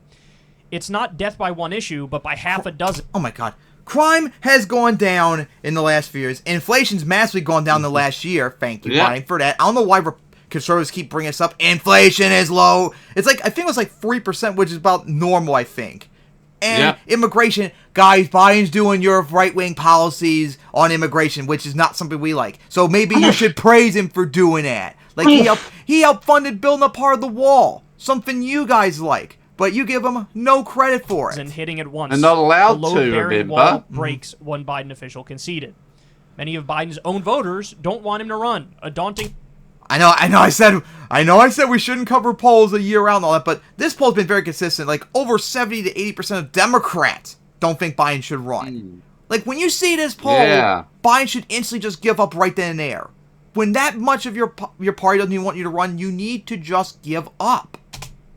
It's not death by one issue, but by half a dozen. Oh, my God. Crime has gone down in the last few years. Inflation's massively gone down the last year. Thank you, Biden, for that. I don't know why conservatives keep bringing this up. Inflation is low. It's like, I think it was like 3%, which is about normal, I think. And immigration, guys, Biden's doing your right-wing policies on immigration, which is not something we like. So maybe you should praise him for doing that. Like, he helped funded building a part of the wall. Something you guys like. But you give him no credit for it. And hitting at once. And not allowed the to, load-bearing remember? wall breaks, one Biden official conceded. Many of Biden's own voters don't want him to run. A daunting... I know. I said we shouldn't cover polls a year round and all that, but this poll's been very consistent. Like, over 70 to 80% of Democrats don't think Biden should run. Like, when you see this poll, Biden should instantly just give up right then and there. When that much of your party doesn't even want you to run, you need to just give up.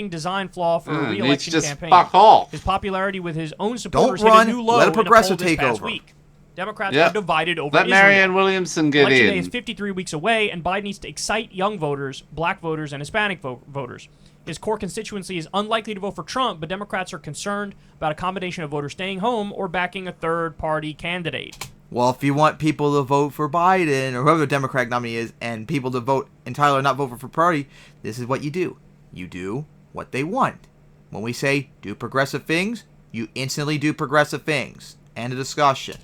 Design flaw for a re-election just campaign. fuck off. His popularity with his own supporters Don't run, hit a new low let a in a poll progressive this take past over. week. Democrats are divided over Let Israel. Marianne Williamson get Election in. day is 53 weeks away, and Biden needs to excite young voters, black voters, and Hispanic voters. His core constituency is unlikely to vote for Trump, but Democrats are concerned about a combination of voters staying home or backing a third-party candidate. Well, if you want people to vote for Biden, or whoever the Democratic nominee is, and people to vote entirely or not vote for party, this is what you do. You do what they want. When we say do progressive things, you instantly do progressive things. End of discussion.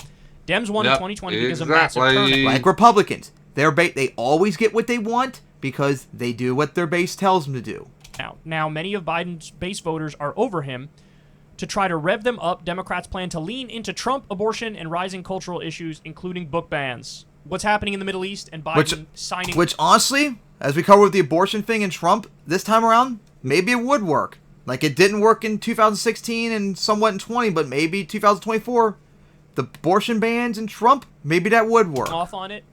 Dems won in 2020 because of massive turnout. Like Republicans. They always get what they want because they do what their base tells them to do. Now, many of Biden's base voters are over him. To try to rev them up, Democrats plan to lean into Trump, abortion, and rising cultural issues, including book bans. What's happening in the Middle East and Biden signing... Which, honestly, as we covered with the abortion thing and Trump, this time around, maybe it would work. Like, it didn't work in 2016 and somewhat in 20, but maybe 2024. The abortion bans and Trump, maybe that would work. Off on it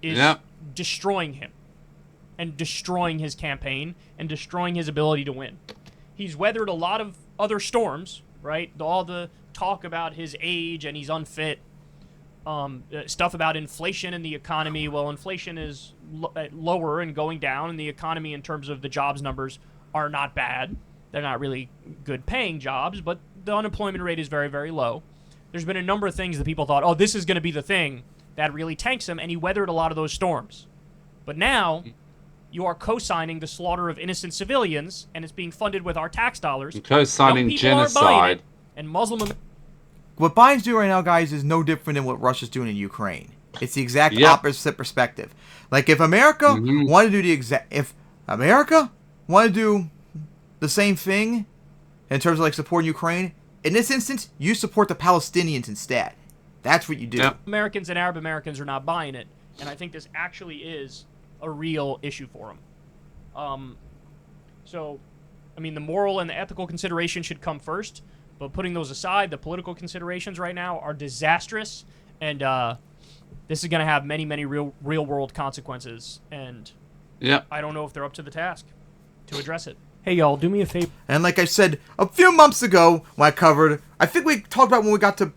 is destroying him. And destroying his campaign. And destroying his ability to win. He's weathered a lot of other storms, right? All the talk about his age and he's unfit. Stuff about inflation and the economy. Well, inflation is lower and going down, and the economy in terms of the jobs numbers are not bad. They're not really good paying jobs, but the unemployment rate is very, very low. There's been a number of things that people thought, oh, this is going to be the thing that really tanks him, and he weathered a lot of those storms. But now, you are co-signing the slaughter of innocent civilians, and it's being funded with our tax dollars. Co-signing genocide. And Muslim... What Biden's doing right now, guys, is no different than what Russia's doing in Ukraine. It's the exact opposite perspective. Like, if America wanted to do if America wanted to do the same thing in terms of, like, supporting Ukraine, in this instance, you support the Palestinians instead. That's what you do. Americans and Arab Americans are not buying it, and I think this actually is a real issue for them. So, I mean, the moral and the ethical consideration should come first, but putting those aside, the political considerations right now are disastrous, and this is going to have many, many real-world consequences, and I don't know if they're up to the task to address it. Hey, y'all, do me a favor. And like I said a few months ago when I covered, I think we talked about when we got to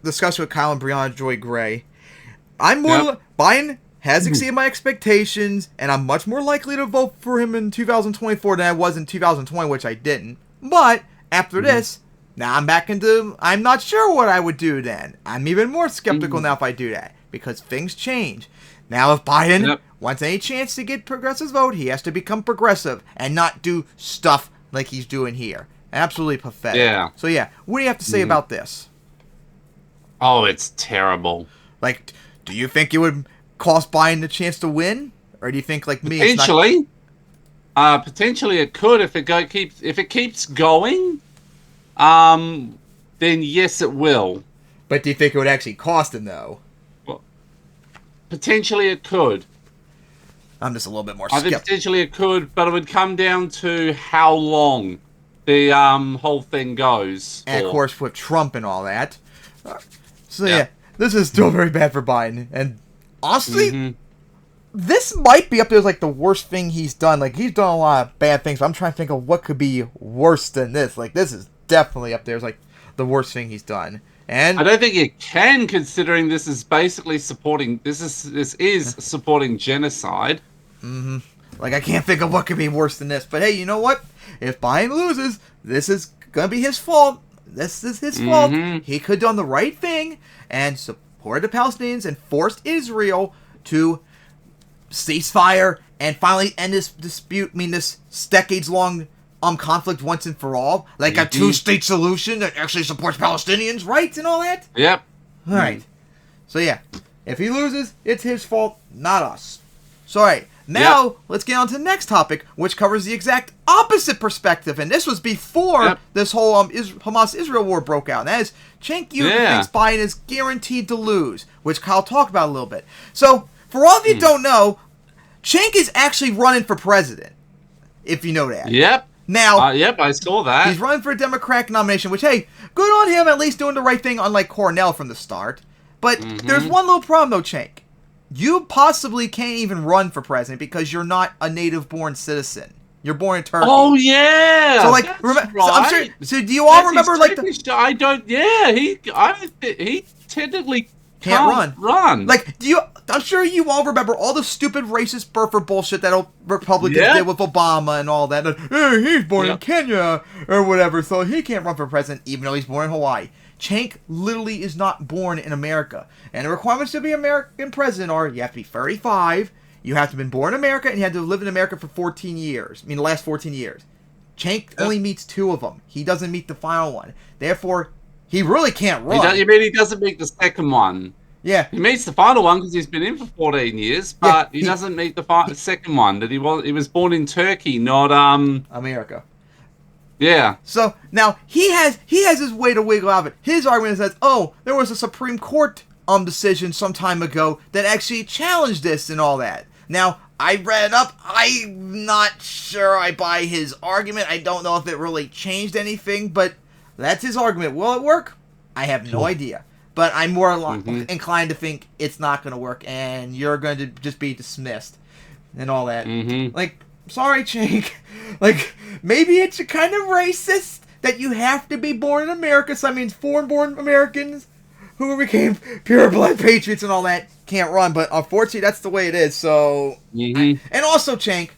discussion with Kyle and Brianna Joy Gray. Biden has exceeded my expectations, and I'm much more likely to vote for him in 2024 than I was in 2020, which I didn't. But after this, now I'm back into, I'm not sure what I would do then. I'm even more skeptical now if I do that, because things change. Now if Biden wants any chance to get progressive's vote, he has to become progressive and not do stuff like he's doing here. Absolutely pathetic. Yeah. So yeah, what do you have to say about this? Oh, it's terrible. Like, do you think it would cost Biden the chance to win, or do you think, like me, potentially, potentially it could if it keeps going. Then yes, it will. But do you think it would actually cost him though? Well, potentially it could. I'm just a little bit more I skeptical. think potentially it could, but it would come down to how long the whole thing goes. And of course, with Trump and all that. So yeah, this is still very bad for Biden. And honestly, this might be up there as like the worst thing he's done. Like, he's done a lot of bad things, but I'm trying to think of what could be worse than this. Like, this is definitely up there as like the worst thing he's done. And I don't think it can, considering this is basically supporting supporting genocide. Like, I can't think of what could be worse than this. But hey, you know what? If Biden loses, this is gonna be his fault. This is his fault. He could have done the right thing and supported the Palestinians and forced Israel to cease fire and finally end this dispute. I mean, this decades-long conflict once and for all. Like a two-state solution that actually supports Palestinians' rights and all that. Yep. All right. So yeah, if he loses, it's his fault, not us. So all right. Now, let's get on to the next topic, which covers the exact opposite perspective. And this was before this whole Hamas-Israel war broke out. And that is, Cenk Uygur thinks Biden is guaranteed to lose, which Kyle talked about a little bit. So, for all of you who don't know, Cenk is actually running for president, if you know that. Yep. Now, I saw that. He's running for a Democratic nomination, which, hey, good on him, at least doing the right thing, unlike Cornell from the start. But there's one little problem, though, Cenk. You possibly can't even run for president because you're not a native-born citizen. You're born in Turkey. Oh yeah. So like, right. So I'm sure. So do you all remember like I don't. Yeah, he technically can't run. Like, I'm sure you all remember all the stupid racist Burfer bullshit that Republicans did with Obama and all that. Hey, he's born in Kenya or whatever, so he can't run for president even though he's born in Hawaii. Cenk literally is not born in America. And the requirements to be American president are you have to be 35, you have to have been born in America, and you have to live in America for 14 years. I mean, the last 14 years. Cenk only meets 2 of them. He doesn't meet the final one. Therefore, he really can't run. You mean he doesn't meet the second one? Yeah. He meets the final one because he's been in for 14 years, but he doesn't meet the second one. That he was born in Turkey, not America. Yeah. So now he has his way to wiggle out of it. His argument is that there was a Supreme Court decision some time ago that actually challenged this and all that. Now I read it up. I'm not sure I buy his argument. I don't know if it really changed anything, but that's his argument. Will it work? I have no idea. But I'm more inclined to think it's not going to work, and you're going to just be dismissed and all that. Like, sorry, Cenk. Like, maybe it's kind of racist that you have to be born in America. So that means foreign-born Americans who became pure-blood patriots and all that can't run. But unfortunately, that's the way it is. So, and also, Cenk,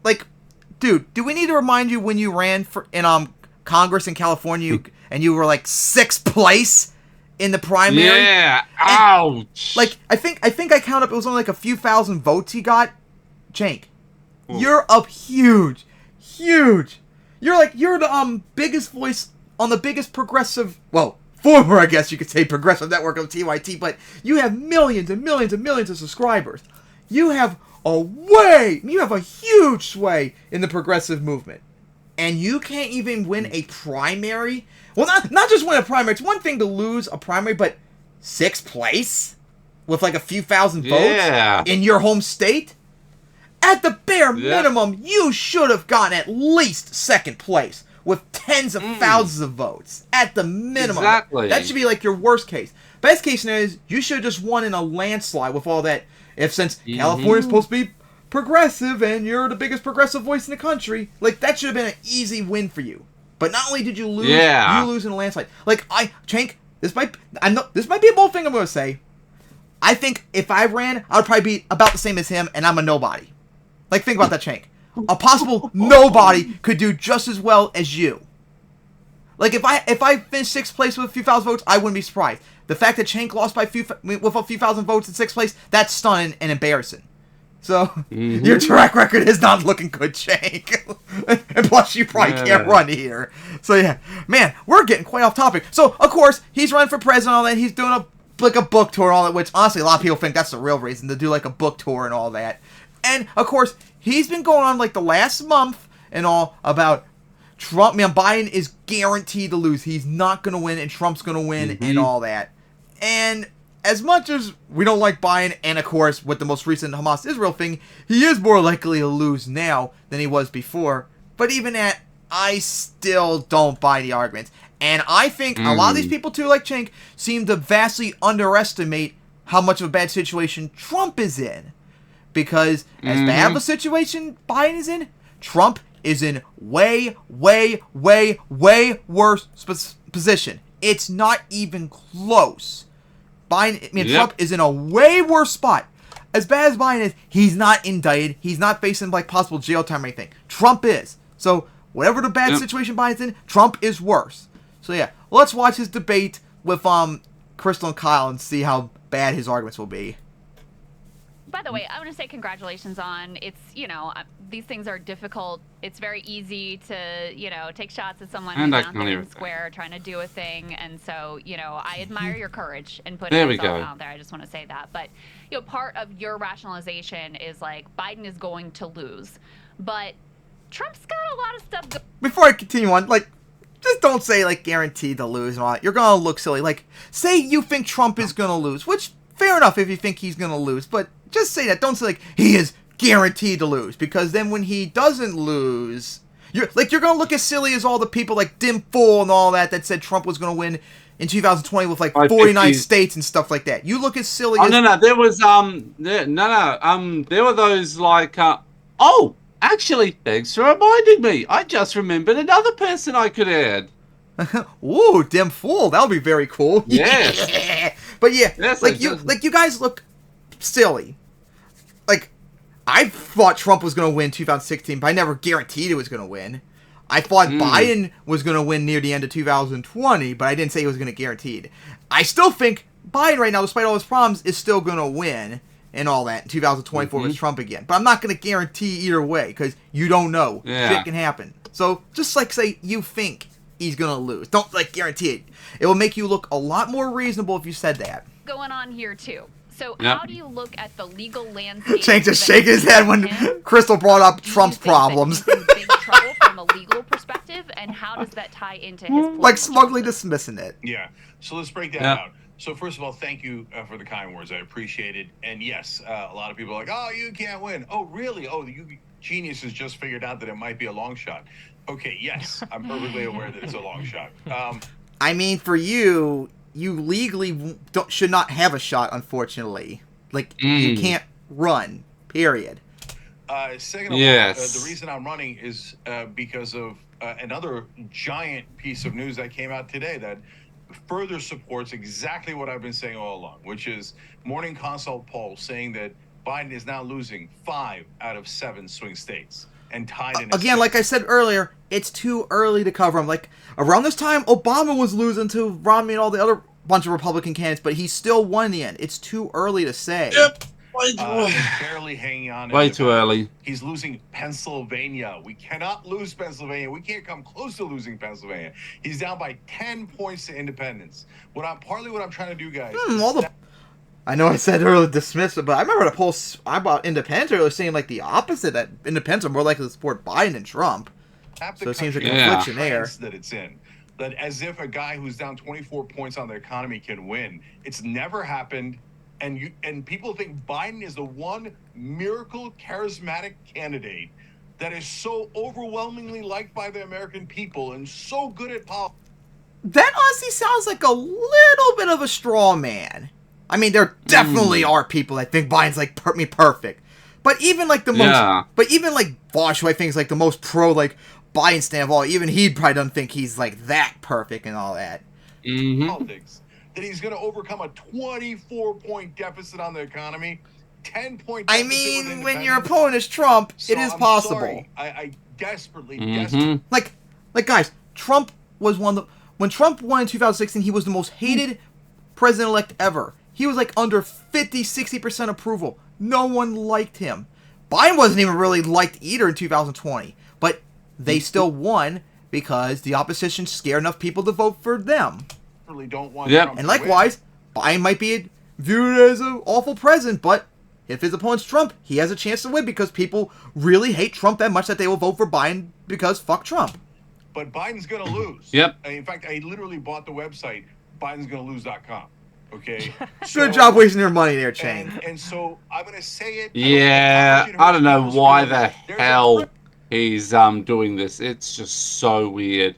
like, dude, do we need to remind you when you ran in Congress in California, and you were like 6th place in the primary. Yeah. And, Ouch. like I think I count up. It was only like a few thousand votes he got. Cenk, you're up huge. You're the biggest voice on the biggest progressive, well, former, I guess you could say, progressive network of TYT, but you have millions and millions and millions of subscribers. You have a huge sway in the progressive movement. And you can't even win a primary? Well, not just win a primary. It's one thing to lose a primary, but 6th place? With like a few thousand votes in your home state? At the bare minimum, you should have gotten at least 2nd place with tens of thousands of votes. At the minimum. Exactly. That should be like your worst case. Best case scenario is you should have just won in a landslide with all that. Since California's supposed to be progressive and you're the biggest progressive voice in the country, like that should have been an easy win for you. But not only did you lose, you lose in a landslide. Like Cenk, this might be a bold thing I'm going to say. I think if I ran, I would probably be about the same as him, and I'm a nobody. Like, think about that, Cenk. A possible nobody could do just as well as you. Like, if I finished 6th place with a few thousand votes, I wouldn't be surprised. The fact that Cenk lost by with a few thousand votes in 6th place, that's stunning and embarrassing. So, your track record is not looking good, Cenk. And plus, you probably can't run here. So, yeah. Man, we're getting quite off topic. So, of course, he's running for president and all that. He's doing a book tour and all that, which, honestly, a lot of people think that's the real reason, to do, like, a book tour and all that. And, of course, he's been going on, like, the last month and all about Trump. Man, Biden is guaranteed to lose. He's not going to win, and Trump's going to win and all that. And as much as we don't like Biden, and of course, with the most recent Hamas-Israel thing, he is more likely to lose now than he was before. But even that, I still don't buy the arguments. And I think a lot of these people, too, like Cenk, seem to vastly underestimate how much of a bad situation Trump is in. Because as bad of a situation Biden is in, Trump is in way, way, way, way worse position. It's not even close. Trump is in a way worse spot. As bad as Biden is, he's not indicted. He's not facing like possible jail time or anything. Trump is. So whatever the bad situation Biden's in, Trump is worse. So yeah, let's watch his debate with Crystal and Kyle and see how bad his arguments will be. By the way, I want to say congratulations on these things are difficult. It's very easy to, take shots at someone who's out there in the square trying to do a thing. And so, I admire your courage in putting yourself out there. I just want to say that. But, part of your rationalization is like Biden is going to lose. But Trump's got a lot of stuff. Before I continue on, just don't say, guaranteed to lose and all that. You're going to look silly. Say you think Trump is going to lose, which, fair enough if you think he's going to lose. But just say that. Don't say, he is guaranteed to lose. Because then when he doesn't lose, you're going to look as silly as all the people like Dim Fool and all that said Trump was going to win in 2020 with 49 states and stuff like that. You look as silly as... No, there was, there were those actually, thanks for reminding me. I just remembered another person I could add. Ooh, Dim Fool. That would be very cool. Yes. Yeah. But yeah, you guys look silly. I thought Trump was going to win 2016, but I never guaranteed he was going to win. I thought Biden was going to win near the end of 2020, but I didn't say he was going to guarantee it. I still think Biden right now, despite all his problems, is still going to win and all that in 2024 with Trump again. But I'm not going to guarantee either way because you don't know. Yeah. Shit can happen. So just say you think he's going to lose. Don't guarantee it. It will make you look a lot more reasonable if you said that. Going on here too. So how do you look at the legal landscape? Cenk just shaking his head when Crystal brought up Trump's problems. He's in big trouble from a legal perspective, and how does that tie into his smugly dismissing it. Yeah. So let's break that out. So first of all, thank you for the kind words. I appreciate it. And yes, a lot of people are like, oh, you can't win. Oh, really? Oh, you geniuses just figured out that it might be a long shot. Okay, yes, I'm perfectly aware that it's a long shot. For you legally should not have a shot, unfortunately. You can't run, period. Second of all, the reason I'm running is because of another giant piece of news that came out today that further supports exactly what I've been saying all along, which is Morning Consult poll saying that Biden is now losing 5 out of 7 swing states. and tied in. Again, like I said earlier, it's too early to cover him. Like, around this time, Obama was losing to Romney and all the other bunch of Republican candidates, but he still won in the end. It's too early to say. Yep. He's barely hanging on. Way too early. He's losing Pennsylvania. We cannot lose Pennsylvania. We can't come close to losing Pennsylvania. He's down by 10 points to independents. What I'm trying to do, guys. I know I said earlier dismissive, but I remember the polls about independents earlier saying like the opposite, that independents are more likely to support Biden than Trump. So it seems like a confliction there. That it's in. That as if a guy who's down 24 points on the economy can win. It's never happened. And people think Biden is the one miracle charismatic candidate that is so overwhelmingly liked by the American people and so good at politics. That honestly sounds like a little bit of a straw man. I mean, there definitely are people that think Biden's like perfect, but even like the most, but even like Bosch, who I think is like the most pro like Biden stand of all, even he probably doesn't think he's like that perfect and all that. Politics. That he's going to overcome a 24-point deficit on the economy, 10-point deficit. I mean, when your opponent is Trump, it is possible. Sorry. I desperately. Like guys, Trump was when Trump won in 2016, he was the most hated president-elect ever. He was like under 50-60% approval. No one liked him. Biden wasn't even really liked either in 2020, but they still won because the opposition scared enough people to vote for them. Don't want Trump and likewise, Biden might be viewed as an awful president, but if his opponent's Trump, he has a chance to win because people really hate Trump that much that they will vote for Biden because fuck Trump. But Biden's going to lose. In fact, I literally bought the website BidensGonnaLose.com. Okay. Good job wasting your money there, Chang. And so I'm going to say it. Yeah, I don't know why the hell he's doing this. It's just so weird.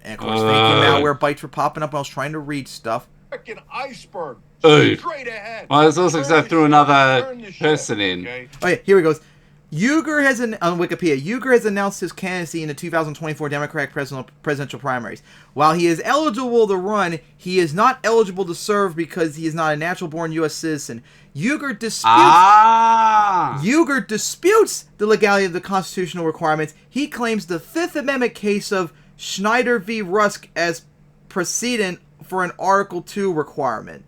And of course, thank you, malware bites were popping up when I was trying to read stuff. Freaking iceberg. Straight ahead. Well, it's also because I threw another person in. Okay. Oh yeah, here he goes. Uyger has on Wikipedia. Uyger has announced his candidacy in the 2024 Democratic presidential primaries. While he is eligible to run, he is not eligible to serve because he is not a natural-born U.S. citizen. Uyger disputes the legality of the constitutional requirements. He claims the Fifth Amendment case of Schneider v. Rusk as precedent for an Article 2 requirement.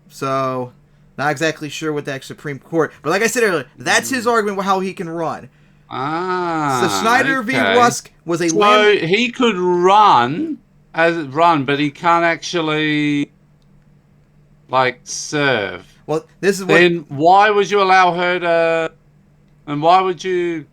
So, not exactly sure what that Supreme Court... But like I said earlier, that's his argument with how he can run. So Schneider v. Rusk was a... So he could run, but he can't actually, like, serve. Well, this is what... Then why would you allow her to... And why would you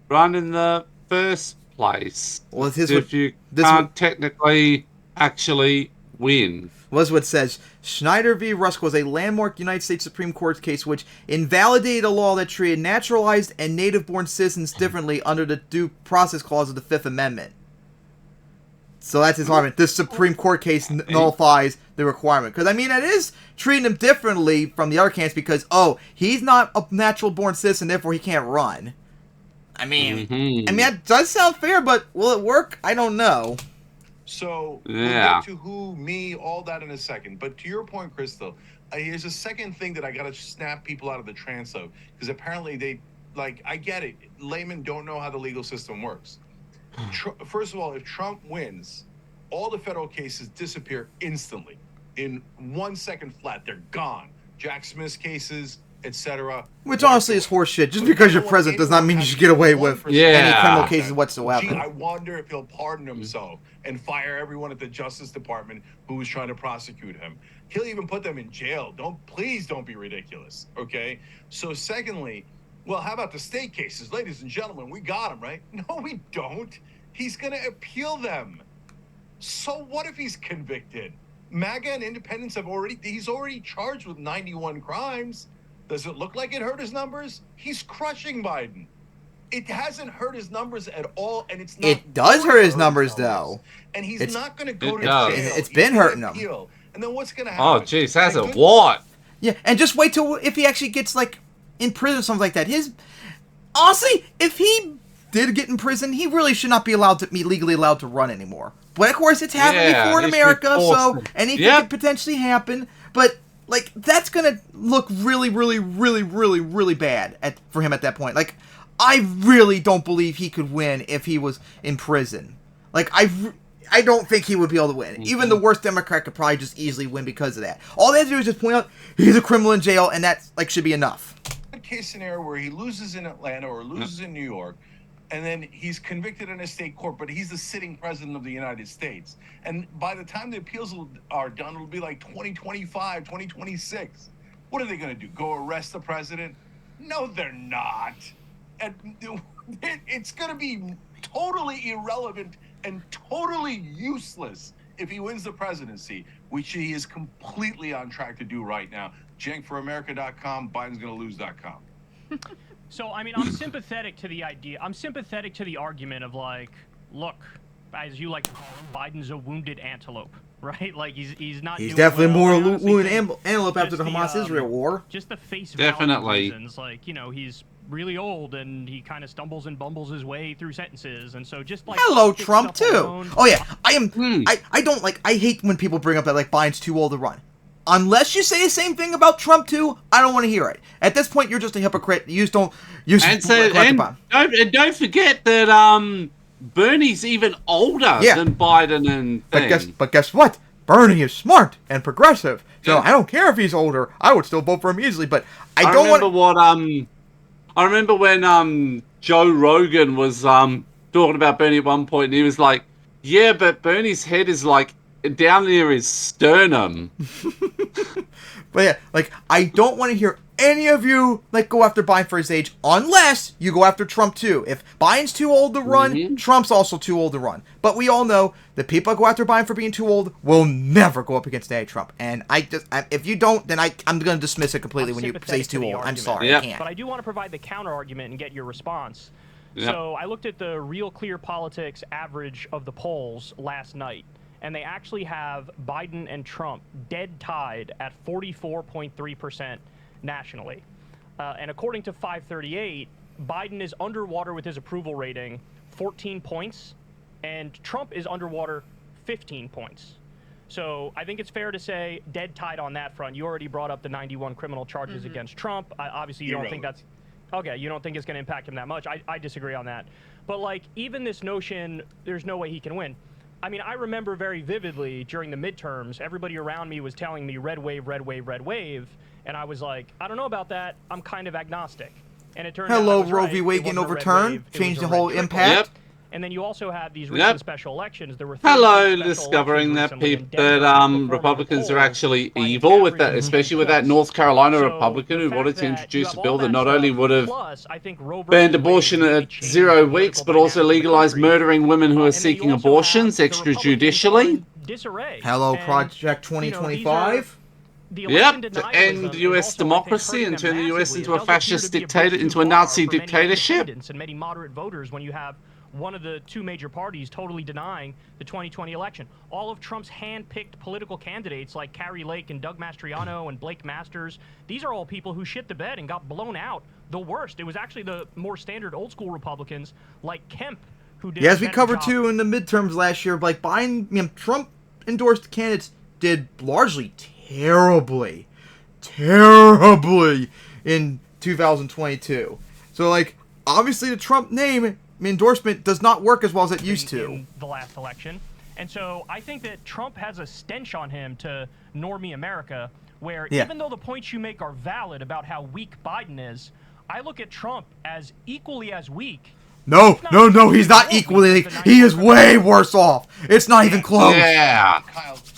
run in the first place? Well, if you can't technically actually win. Was what it says. Schneider v. Rusk was a landmark United States Supreme Court case which invalidated a law that treated naturalized and native-born citizens differently under the Due Process Clause of the Fifth Amendment. So that's his argument. This Supreme Court case nullifies the requirement. Because, I mean, it is treating him differently from the other candidates because, he's not a natural-born citizen, therefore he can't run. I mean, that does sound fair, but will it work? I don't know. So, we'll get to who, me, all that in a second. But to your point, Crystal, here's a second thing that I got to snap people out of the trance of. Because apparently they, I get it. Laymen don't know how the legal system works. First of all, if Trump wins, all the federal cases disappear instantly. In 1 second flat, they're gone. Jack Smith's cases, etc. Which honestly is horseshit. Just because you're president does not mean you should get away with any criminal cases whatsoever. I wonder if he'll pardon himself and fire everyone at the Justice Department who was trying to prosecute him. He'll even put them in jail. Please don't be ridiculous, okay? So secondly, well, how about the state cases? Ladies and gentlemen, we got him, right? No, we don't. He's going to appeal them. So what if he's convicted? MAGA and independents he's already charged with 91 crimes. Does it look like it hurt his numbers? He's crushing Biden. It hasn't hurt his numbers at all, and it's not. It does hurt his numbers, though. And he's not going to go to jail. It's been hurting him. And then what's going to happen? Oh, jeez, has it what? Yeah, and just wait till if he actually gets in prison or something like that. Honestly, if he did get in prison, he really should not be legally allowed to run anymore. But of course, it's happened before in America, so anything could potentially happen. But like, that's gonna look really, really, really, really, really bad for him at that point. Like, I really don't believe he could win if he was in prison. Like, I don't think he would be able to win. Mm-hmm. Even the worst Democrat could probably just easily win because of that. All they have to do is just point out he's a criminal in jail, and that, like, should be enough. A case scenario where he loses in Atlanta or loses in New York, and then he's convicted in a state court, but he's the sitting president of the United States. And by the time the appeals are done, it'll be like 2025, 2026. What are they going to do? Go arrest the president? No, they're not. And it's going to be totally irrelevant and totally useless if he wins the presidency, which he is completely on track to do right now. JankForAmerica.com, Biden's going to lose.com. So, I mean, I'm sympathetic to the idea. I'm sympathetic to the argument of, like, look, as you like to call him, Biden's a wounded antelope, right? Like, he's not. He's doing definitely well. more wounded antelope after the Hamas-Israel war. Just the face definitely value reasons, like, you know, he's really old and he kind of stumbles and bumbles his way through sentences, and so just like hello Trump too. Alone. Oh yeah, I don't like. I hate when people bring up that like Biden's too old to run. Unless you say the same thing about Trump too, I don't want to hear it. At this point, you're just a hypocrite. You just don't. Don't forget that Bernie's even older than Biden and But guess what? Bernie is smart and progressive. So I don't care if he's older. I would still vote for him easily. But I remember when Joe Rogan was talking about Bernie at one point, and he was like, "Yeah, but Bernie's head is like." Down near his sternum. But yeah, like, I don't want to hear any of you, like, go after Biden for his age, unless you go after Trump, too. If Biden's too old to run, Trump's also too old to run. But we all know that people that go after Biden for being too old will never go up against Donald Trump. And if you don't, then I'm going to dismiss it completely when you say he's too old. I'm sorry, I can't. But I do want to provide the counter-argument and get your response. Yep. So I looked at the Real Clear Politics average of the polls last night. And they actually have Biden and Trump dead tied at 44.3% nationally. And according to 538, Biden is underwater with his approval rating 14 points, and Trump is underwater 15 points. So I think it's fair to say dead tied on that front. You already brought up the 91 criminal charges against Trump. Obviously, you don't think that's... Okay, you don't think it's going to impact him that much. I disagree on that. But, like, even this notion, there's no way he can win. I mean, I remember very vividly during the midterms, everybody around me was telling me red wave, red wave, red wave. And I was like, I don't know about that. I'm kind of agnostic. And it turned out Roe v. Wade getting overturned, changed the whole impact. Yep. And then you also had these recent special elections. There were discovering that Republicans are actually evil with that, especially with that North Carolina Republican who wanted to introduce a bill that not only would have banned abortion at 0 weeks, but also legalized murdering women who are seeking abortions extrajudicially. Hello, Project 2025. Yep, to end U.S. democracy and turn the U.S. into a fascist dictator, into a Nazi dictatorship. And many moderate voters when you have one of the two major parties totally denying the 2020 election. All of Trump's hand-picked political candidates like Carrie Lake and Doug Mastriano and Blake Masters, these are all people who shit the bed and got blown out the worst. It was actually the more standard old-school Republicans like Kemp who did. Yeah, as we covered too in the midterms last year, like Biden, Trump-endorsed candidates did largely terribly in 2022. So, like, obviously the Trump name endorsement does not work as well as it used to. In the last election. And so I think that Trump has a stench on him to normie America, where even though the points you make are valid about how weak Biden is, I look at Trump as equally as weak. No, he's not equally. He is way worse off. It's not even close. Yeah.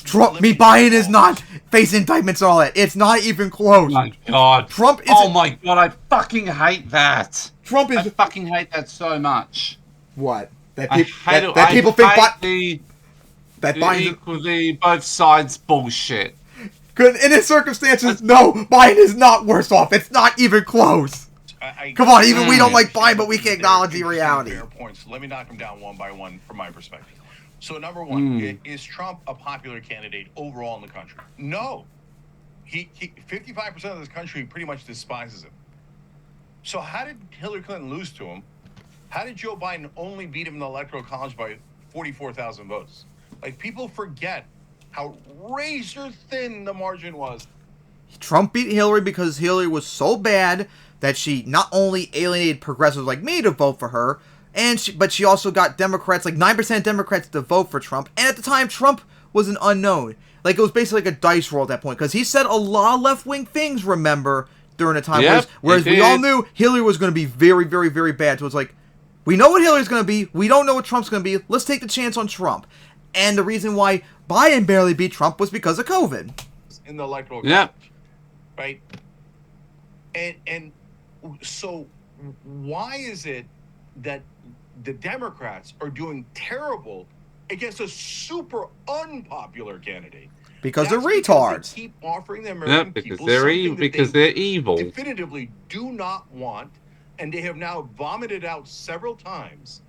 Biden is not facing indictments and all that. It's not even close. Oh my God. Trump is. Oh my God, I fucking hate that. I fucking hate that so much. What? That people think Biden's both sides bullshit. In his circumstances, no, Biden is not worse off. It's not even close. Come on, even we don't like Biden, but we can acknowledge the reality. Fair points. Let me knock them down one by one from my perspective. So number one, is Trump a popular candidate overall in the country? No. He 55% of this country pretty much despises him. So how did Hillary Clinton lose to him? How did Joe Biden only beat him in the Electoral College by 44,000 votes? Like, people forget how razor thin the margin was. Trump beat Hillary because Hillary was so bad that she not only alienated progressives like me to vote for her, but she also got Democrats, like 9% Democrats, to vote for Trump. And at the time, Trump was an unknown. Like, it was basically like a dice roll at that point, because he said a lot of left-wing things, remember, during the time. Yep, whereas we all knew Hillary was going to be very, very, very bad. So it's like, we know what Hillary's going to be. We don't know what Trump's going to be. Let's take the chance on Trump. And the reason why Biden barely beat Trump was because of COVID. In the electoral college, right? And so why is it that the Democrats are doing terrible against a super unpopular candidate? Because they're Because retards. they keep offering the American because people they're something that they're evil. definitively do not want, and they have now vomited out several times.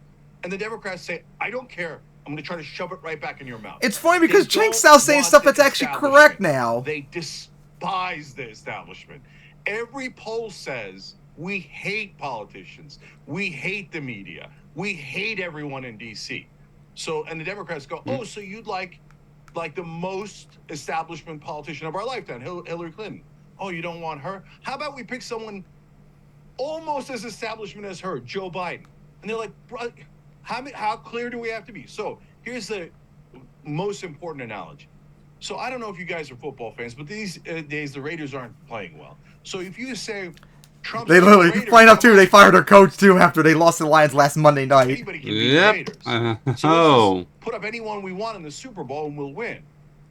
And the Democrats say, I don't care. I'm going to try to shove it right back in your mouth. It's funny because They Cenk's don't now saying want stuff the that's actually establishment. correct now. They despise the establishment. Every poll says we hate politicians. We hate the media. We hate everyone in D.C. So, and the Democrats go, oh, so you'd like the most establishment politician of our lifetime, Hillary Clinton. Oh, you don't want her? How about we pick someone almost as establishment as her, Joe Biden? And they're like, how clear do we have to be? So here's the most important analogy. So I don't know if you guys are football fans, but these days the Raiders aren't playing well. So if you say Trump's They literally, Raiders, find out too, they fired their coach too after they lost to the Lions last Monday night. anybody can beat the Raiders. So let's just put up anyone we want in the Super Bowl and we'll win.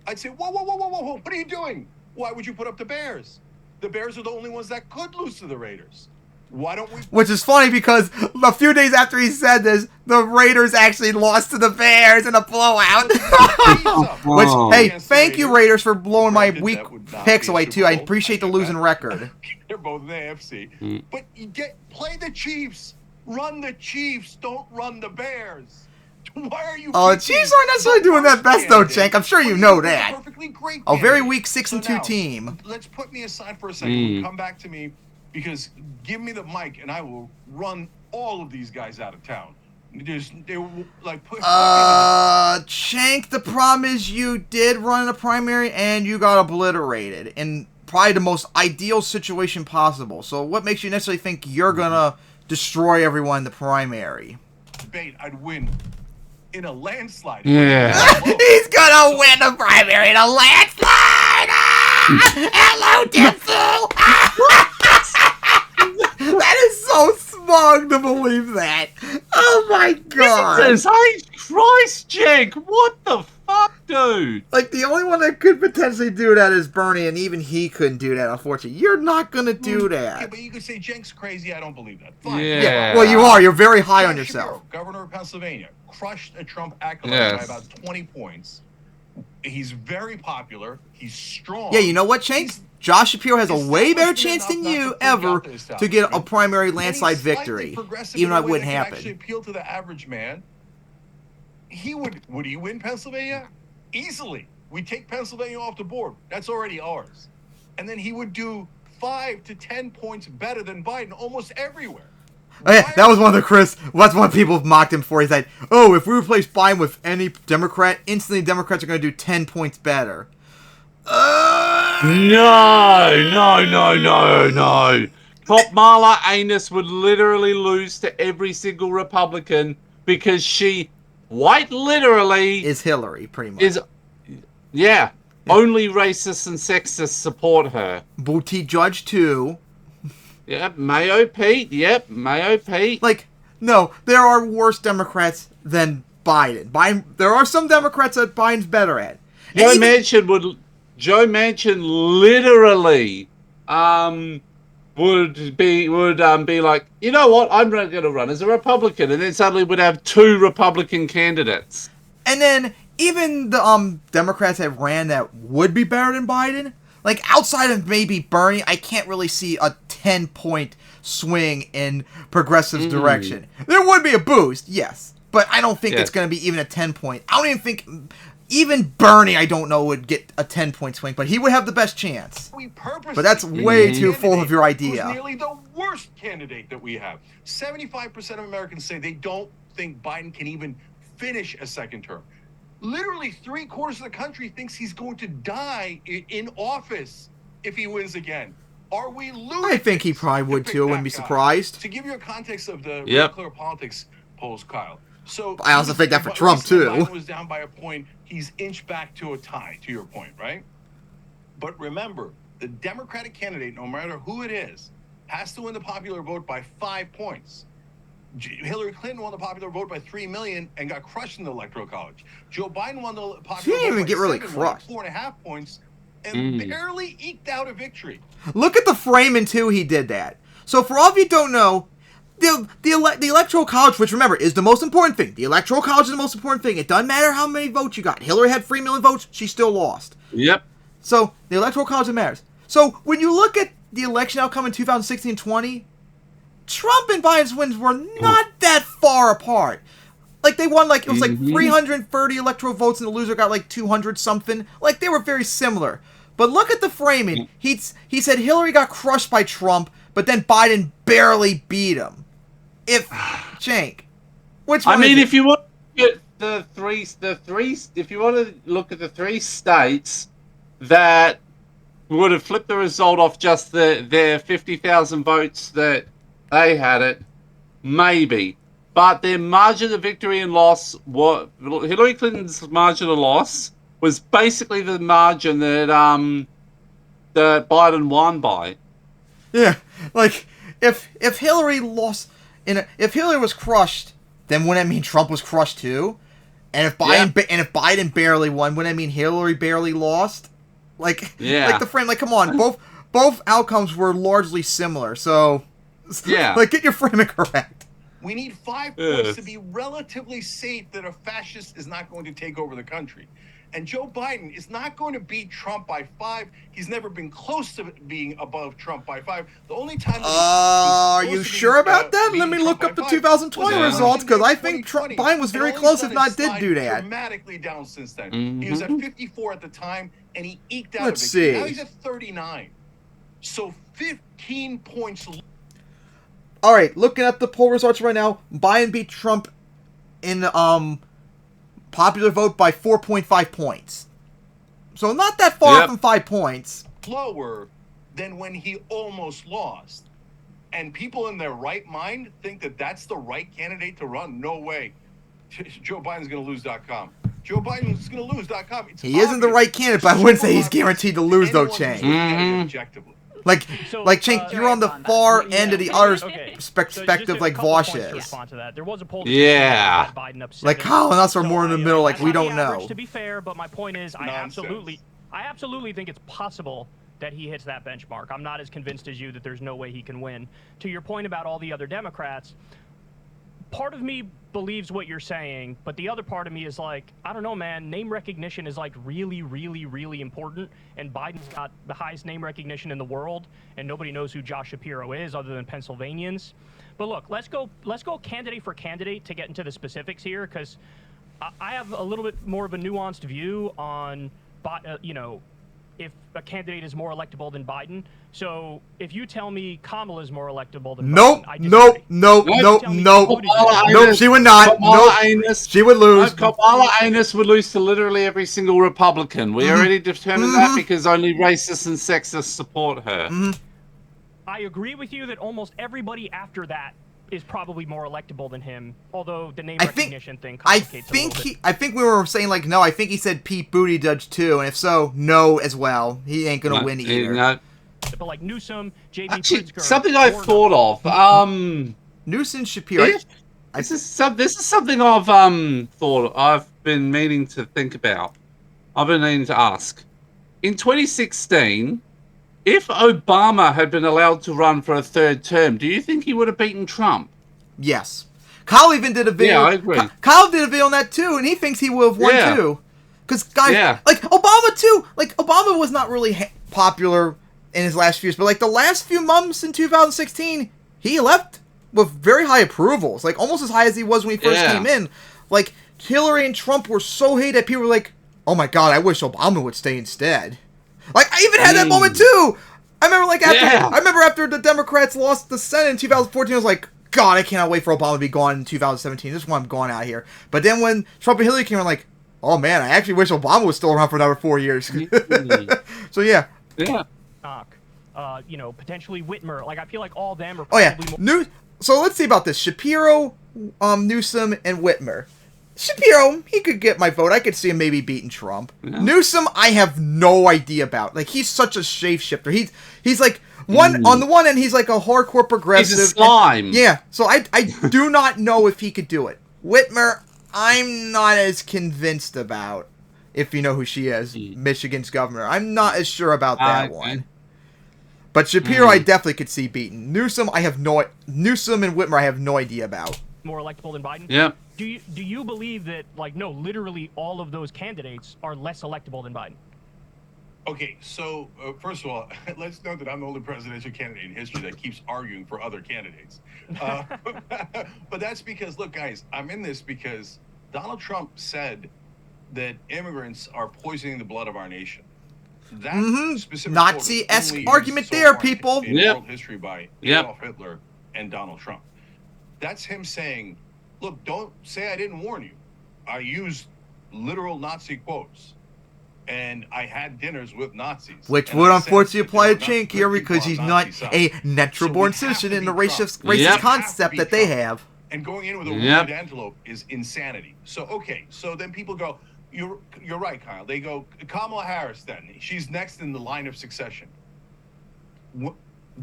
I'd say, whoa, what are you doing? Why would you put up the Bears? The Bears are the only ones that could lose to the Raiders. Why don't we? Which is funny because a few days after he said this, the Raiders actually lost to the Bears in a blowout. Which, hey, thank you Raiders for blowing my weak picks away too. I appreciate the losing record. They're both in the AFC. But you play the Chiefs. Run the Chiefs. Don't run the Bears. Why are you? Oh, the Chiefs aren't necessarily doing that best though, Cenk. I'm sure you know that. Perfectly great. A very weak 6-2 team. Let's put me aside for a second. Come back to me, because give me the mic and I will run all of these guys out of town. They will like put. Cenk, the problem is you did run in a primary and you got obliterated in probably the most ideal situation possible. So what makes you necessarily think you're gonna destroy everyone in the primary? Debate, I'd win in a landslide. Yeah. He's gonna win the primary in a landslide! Hello, Denzel! That is so smug to believe that. Oh my god. Jesus Christ, Jake! What the fuck, dude? Like, the only one that could potentially do that is Bernie, and even he couldn't do that, unfortunately. You're not gonna do that. Yeah, but you could say Cenk's crazy. I don't believe that. Fine. Yeah. Well, you are. You're very high on Josh yourself. Shapiro, governor of Pennsylvania, crushed a Trump acolyte by about 20 points. He's very popular. He's strong. Yeah, you know what, Cenk? Josh Shapiro has a way better chance than you ever to get a primary landslide victory, even though it wouldn't happen. Actually appeal to the average man. Would he win Pennsylvania? Easily. We take Pennsylvania off the board. That's already ours. And then he would do 5 to 10 points better than Biden almost everywhere. Oh, yeah, that was one of the that's one people mocked him for. He said, oh, if we replace Biden with any Democrat, instantly Democrats are going to do 10 points better. No. Kamala Anus would literally lose to every single Republican because she, quite literally, is Hillary, pretty much. Only racists and sexists support her. Booty Judge, too. Yep, Mayo Pete. Like, no, there are worse Democrats than Biden. There are some Democrats that Biden's better at. Joe Manchin literally would be like, you know what, I'm going to run as a Republican, and then suddenly would have 2 Republican candidates. And then even the Democrats that ran that would be better than Biden, like outside of maybe Bernie, I can't really see a 10-point swing in progressive's direction. There would be a boost, yes, but I don't think it's going to be even a 10-point. I don't even think. Even Bernie, I don't know, would get a 10-point swing, but he would have the best chance. But that's way too full of your idea. Who's nearly the worst candidate that we have. 75% of Americans say they don't think Biden can even finish a second term. Literally 3/4 of the country thinks he's going to die in office. if he wins again. Are we losing? I think he probably would too. Wouldn't be surprised. To give you a context of the Yep. clear politics polls, Kyle. So I also think that for Trump recently too. Biden was down by a point. He's inched back to a tie. To your point, right? But remember, the Democratic candidate, no matter who it is, has to win the popular vote by 5 points. Hillary Clinton won the popular vote by 3 million and got crushed in the Electoral College. Joe Biden won the popular She didn't vote even by get really 7 million, crushed. 4.5 points, and barely eked out a victory. Look at the framing too. He did that. So for all of you who don't know, the Electoral College, which remember is the most important thing. The Electoral College is the most important thing. It doesn't matter how many votes you got. Hillary had 3 million votes. She still lost. Yep. So the Electoral College matters. So when you look at the election outcome in 2016-20, Trump and Biden's wins were not that far apart. Like they won it was like 330 electoral votes and the loser got like 200 something. Like they were very similar. But look at the framing. He said Hillary got crushed by Trump, but then Biden barely beat him. Cenk, which one? I mean, is it? if you want to look at if you want to look at the 3 states that would have flipped the result off just their 50,000 votes that they had it, maybe. But their margin of victory and loss, Hillary Clinton's margin of loss was basically the margin that that Biden won by. Yeah, like if Hillary lost, if Hillary was crushed, then wouldn't that mean Trump was crushed too? And if Biden barely won, wouldn't that mean Hillary barely lost? Like the frame, like come on, both outcomes were largely similar. So yeah, like get your framing correct. We need 5 points to be relatively safe that a fascist is not going to take over the country. And Joe Biden is not going to beat Trump by 5. He's never been close to being above Trump by 5. The only time. Are you sure about that? Let me look up the 2020 results because I think Biden was very close, if not did do that. Dramatically down since then. He was at 54 at the time, and he eked out. Let's see. Now he's at 39. So 15 points. All right, looking at the poll results right now, Biden beat Trump in popular vote by 4.5 points. So not that far from 5 points. Lower than when he almost lost. And people in their right mind think that that's the right candidate to run. No way. Joe Biden's going to lose.com. Joe Biden's going to lose.com. He isn't the right candidate, but I wouldn't say he's guaranteed to lose, though, Cenk. Objectively. Cenk, you're on the far end of the other perspective, like Vosh is. There was a poll yeah. Biden up 7. Like Kyle and us are more in the middle, like we don't know. To be fair, but my point is, I absolutely think it's possible that he hits that benchmark. I'm not as convinced as you that there's no way he can win. To your point about all the other Democrats, part of me believes what you're saying, but the other part of me is like, I don't know, man, name recognition is like really, really, really important, and Biden's got the highest name recognition in the world, and nobody knows who Josh Shapiro is other than Pennsylvanians. But look, let's go candidate for candidate to get into the specifics here, because I have a little bit more of a nuanced view on, if a candidate is more electable than Biden. So if you tell me Kamala is more electable than Biden, I disagree. Nope, she would not. Nope, she would lose. Kamala Harris would lose to literally every single Republican. We already determined that because only racists and sexists support her. I agree with you that almost everybody after that is probably more electable than him, although the name recognition thing complicates a little bit. I think we were saying, like, no, I think he said Pete Buttigieg too, and if so, no as well. He ain't gonna win either. No. But like Newsom, J.B. Actually, Pritzker, something I thought of. Newsom, Shapiro. This is something I've thought. I've been meaning to think about. I've been meaning to ask. In 2016, if Obama had been allowed to run for a 3rd term, do you think he would have beaten Trump? Yes. Kyle even did a video. Yeah, I agree. Kyle did a video on that too, and he thinks he would have won too. Because guys, like Obama too. Like Obama was not really popular in his last few years, but like the last few months in 2016, he left with very high approvals, like almost as high as he was when he first came in. Like Hillary and Trump were so hated that people were like, "Oh my God, I wish Obama would stay instead." Like I even had that moment too. I remember after the Democrats lost the Senate in 2014, I was like, God, I cannot wait for Obama to be gone in 2017. This is why I'm going out here. But then when Trump and Hillary came, I'm like, oh man, I actually wish Obama was still around for another 4 years. So yeah. Potentially Whitmer. Like, I feel like all of them are Oh probably yeah, So let's see about this: Shapiro, Newsom, and Whitmer. Shapiro, he could get my vote. I could see him maybe beating Trump. Yeah. Newsom, I have no idea about. Like, he's such a shapeshifter. He's like on the one end, he's like a hardcore progressive. He's a slime. So I do not know if he could do it. Whitmer, I'm not as convinced about. If you know who she is, Michigan's governor. I'm not as sure about that one. But Shapiro, I definitely could see beaten. Newsom and Whitmer, I have no idea about. more electable than Biden. Yeah. Do you believe that, like, no, literally all of those candidates are less electable than Biden? Okay, so first of all, let's note that I'm the only presidential candidate in history that keeps arguing for other candidates. But that's because, look, guys, I'm in this because Donald Trump said that immigrants are poisoning the blood of our nation. That specific Nazi-esque quote is only argument used so there, far people. in world history by Adolf Hitler and Donald Trump. That's him saying, look, don't say I didn't warn you. I used literal Nazi quotes. And I had dinners with Nazis. Which And would I said unfortunately that apply there to were Cenk not here good because people he's on not Nazi side. a So natural we born have citizen to in the be racist Trump. Yep. concept that they have. And going in with a Yep. wounded antelope is insanity. So, okay, so then people go, you're right, Kyle. They go, Kamala Harris then. She's next in the line of succession.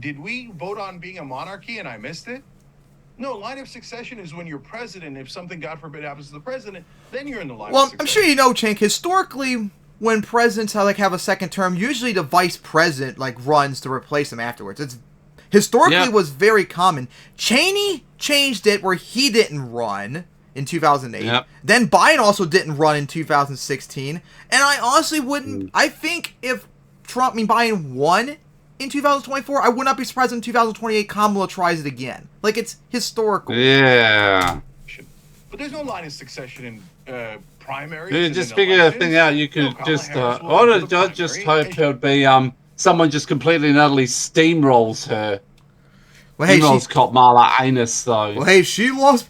Did we vote on being a monarchy and I missed it? No, line of succession is when you're president. If something, God forbid, happens to the president, then you're in the line of succession. I'm sure you know, Cenk, historically, when presidents have a second term, usually the vice president runs to replace them afterwards. It's historically was very common. Cheney changed it where he didn't run in 2008. Yep. Then Biden also didn't run in 2016. And I honestly wouldn't. I think if Biden won in 2024, I would not be surprised in 2028 Kamala tries it again. It's historical. Yeah. But there's no line of succession in primaries. You just figure a thing out. You could just. I just hope it would be someone just completely and utterly steamrolls her. Well, hey, Steamrolls Kamala Anus though. Well, hey, she lost.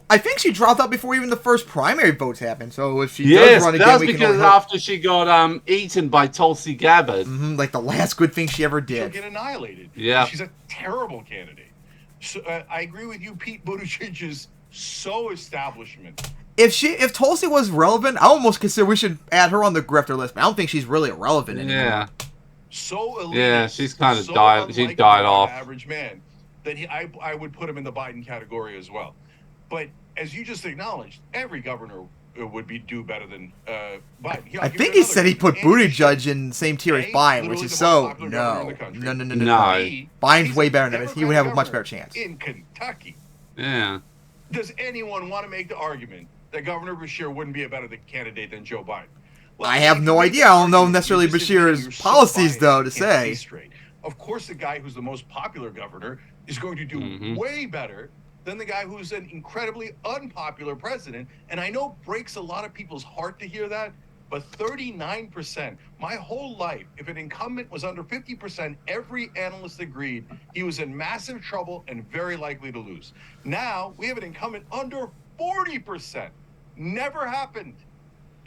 I think she dropped out before even the first primary votes happened. So if she does Yes, run again, that was we can because only hope. after she got eaten by Tulsi Gabbard. Like the last good thing she ever She'll did. get annihilated. Yeah. She's a terrible candidate. So, I agree with you. Pete Buttigieg is so establishment. If Tulsi was relevant, I almost consider we should add her on the grifter list. But I don't think she's really irrelevant anymore. Yeah. So elitist, Yeah, she's kind of so died. She unlikable died an off. Average man. That I would put him in the Biden category as well. But as you just acknowledged, every governor would do better than Biden. Here, I'll I give think you he said he put another. Buttigieg in the same tier as Biden, which literally is the so most popular governor in the country. no. No. Biden's He's way a better than him. He would have a much better Democratic chance. governor in Kentucky. Yeah. Does anyone want to make the argument that Governor Bashir wouldn't be a better candidate than Joe Biden? Well, I have no idea. I don't know necessarily Bashir's policies, though, to say. Of course, the guy who's the most popular governor is going to do way better than the guy who's an incredibly unpopular president. And I know it breaks a lot of people's heart to hear that, but 39%, my whole life, if an incumbent was under 50%, every analyst agreed he was in massive trouble and very likely to lose. Now, we have an incumbent under 40%. Never happened.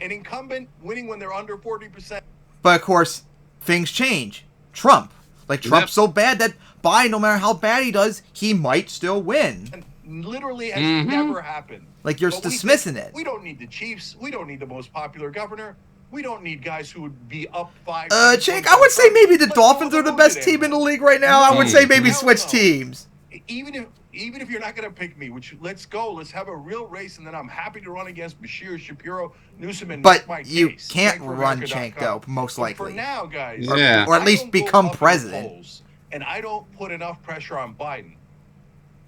An incumbent winning when they're under 40%. But of course, things change. Trump. Trump's so bad that Biden, no matter how bad he does, he might still win. And literally has never happened. You're dismissing it. We don't need the Chiefs. We don't need the most popular governor. We don't need guys who would be up 5. Cenk, I would say maybe the Dolphins are the best team in the league right now. I would say maybe switch teams. Even if you're not going to pick me, let's go. Let's have a real race, and then I'm happy to run against Bashir, Shapiro, Newsom, and But Mike you Case. can't run Cenk, though, most likely. But for now, guys, Yeah. Or at least I don't become go up in the president. polls, and I don't put enough pressure on Biden.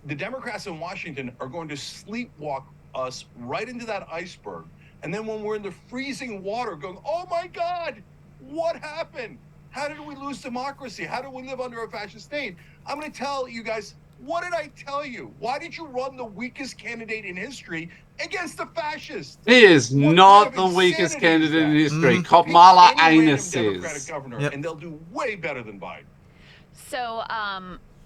The Democrats in Washington are going to sleepwalk us right into that iceberg. And then when we're in the freezing water going, oh my God, what happened? How did we lose democracy? How did we live under a fascist state? I'm going to tell you guys, what did I tell you? Why did you run the weakest candidate in history against the fascists? He is What not kind of the weakest insanity is candidate in that? history. Pick Kamala any random Anus Democratic is. governor, Yep. and they'll do way better than Biden. So,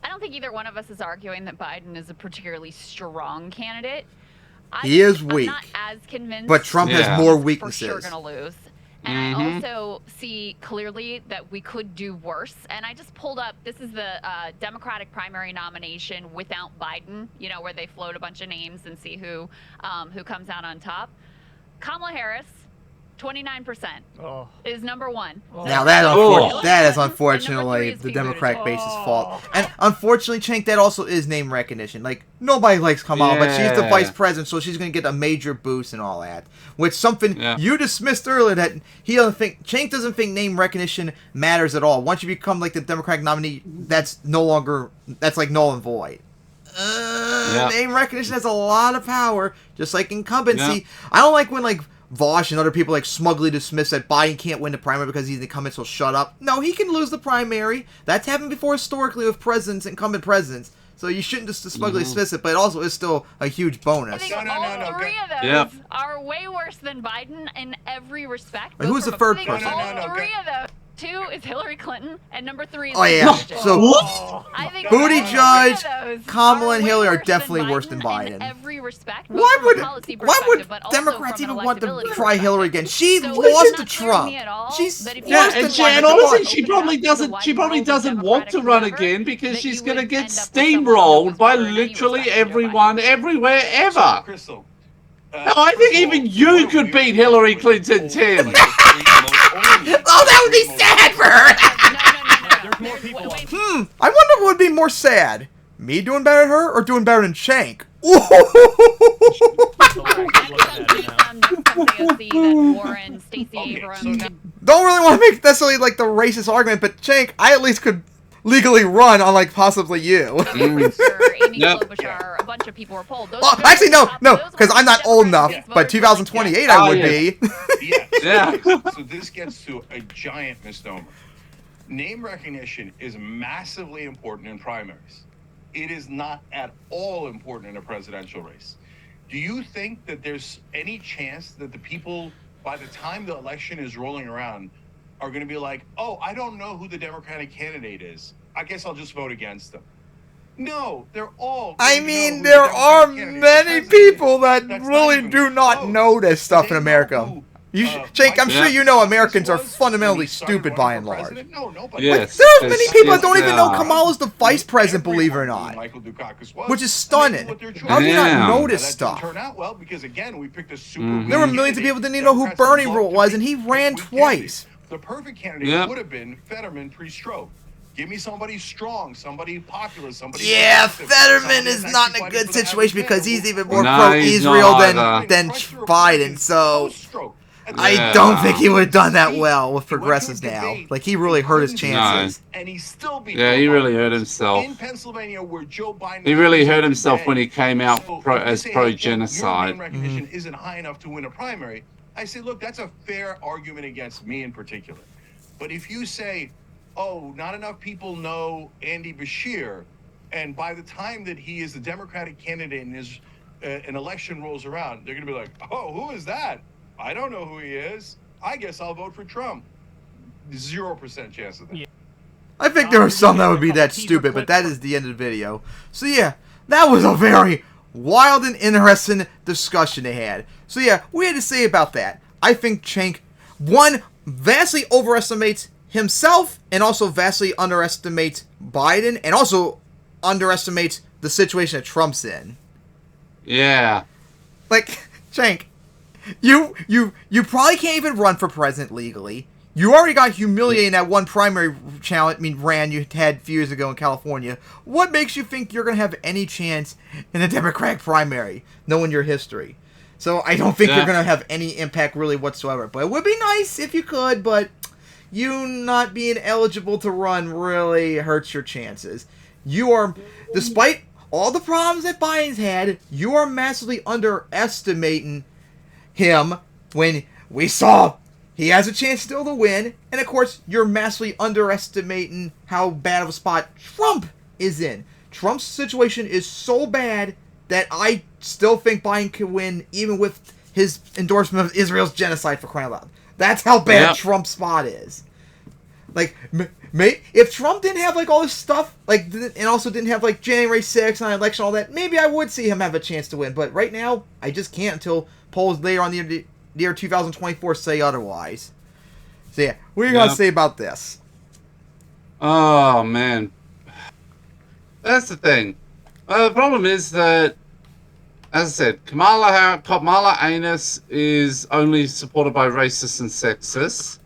I don't think either one of us is arguing that Biden is a particularly strong candidate. He is weak. I'm not as convinced. But Trump Yeah. has more he's weaknesses. For sure, gonna lose. And I also see clearly that we could do worse. And I just pulled up, this is the Democratic primary nomination without Biden, you know, where they float a bunch of names and see who comes out on top. Kamala Harris, 29% is number one. Now that is unfortunately the Democratic base's fault. And unfortunately, Cenk, that also is name recognition. Like, nobody likes Kamala, but she's the vice president, so she's going to get a major boost and all that. Which something you dismissed earlier, that Cenk doesn't think name recognition matters at all. Once you become like the Democratic nominee, that's like null and void. Name recognition has a lot of power, just like incumbency. I don't like when like Vosh and other people like smugly dismiss that Biden can't win the primary because he's the incumbent, so shut up. No, he can lose the primary. That's happened before historically with presidents, incumbent presidents. So you shouldn't just smugly dismiss it, but it also is still a huge bonus. I think all three of those are way worse than Biden in every respect. Wait, who's the third person? All three of those. 2 is Hillary Clinton, and number 3 is So I think Buttigieg, Kamala, and Hillary are definitely worse than Biden. In every respect. Why would Democrats even want to try Hillary again? She lost to Trump. And honestly, she probably doesn't want to run again because she's going to get steamrolled by literally everyone, everywhere, ever. Crystal. I think even you could beat Hillary Clinton, Tim. Oh, that would be sad for her. There's more people. I wonder what would be more sad. Me doing better than her or doing better than Cenk? Don't really want to make necessarily like the racist argument, but Cenk, I at least could legally run on like possibly you. A bunch of people were polled. Actually, no, because I'm not old enough. But 2028, I would be. So this gets to a giant misnomer. Name recognition is massively important in primaries. It is not at all important in a presidential race. Do you think that there's any chance that the people, by the time the election is rolling around, are going to be like, oh, I don't know who the Democratic candidate is. I guess I'll just vote against them. No, they're all. I mean, there are many people that really do not know this stuff in America. Cenk, I'm sure you know Americans are fundamentally stupid by and large. Yes. There are many people that don't even know Kamala's the vice president, believe it or not. Which is stunning. How do you not know this stuff? There were millions of people that didn't even know who Bernie was, and he ran twice. The perfect candidate would have been Fetterman pre-stroke. Give me somebody strong, somebody popular, somebody. Yeah, Fetterman is not in a good situation because he's even more pro-Israel than Biden. So I don't think he would have done that well with progressives now. Like, he really hurt his chances. And he still beat he really hurt himself. In Pennsylvania, where Joe Biden he really hurt himself when he came out as pro-genocide. Your recognition isn't high enough to win a primary. I say, look, that's a fair argument against me in particular. But if you say, oh, not enough people know Andy Bashir, and by the time that he is the Democratic candidate and an election rolls around, they're going to be like, oh, who is that? I don't know who he is. I guess I'll vote for Trump. 0% chance of that. I think there are some that would be that stupid, but that is the end of the video. So yeah, that was a very wild and interesting discussion they had. So yeah, we had to say about that. I think Cenk, one, vastly overestimates himself and also vastly underestimates Biden and also underestimates the situation that Trump's in. Yeah. Like, Cenk, you probably can't even run for president legally. You already got humiliated in that one primary ran you had a few years ago in California. What makes you think you're going to have any chance in a Democratic primary, knowing your history? So I don't think you're going to have any impact really whatsoever. But it would be nice if you could, but you not being eligible to run really hurts your chances. You are, despite all the problems that Biden's had, you are massively underestimating him when we saw he has a chance still to win. And of course, you're massively underestimating how bad of a spot Trump is in. Trump's situation is so bad that I still think Biden can win even with his endorsement of Israel's genocide, for crying out loud. That's how bad Trump's spot is. Like, if Trump didn't have, like, all this stuff, like, and also didn't have, like, January 6th and election, all that, maybe I would see him have a chance to win. But right now, I just can't until polls later on the year 2024 say otherwise. So yeah, what are you gonna say about this? Oh man, that's the thing. The problem is that, as I said, Kamala Harris is only supported by racists and sexists,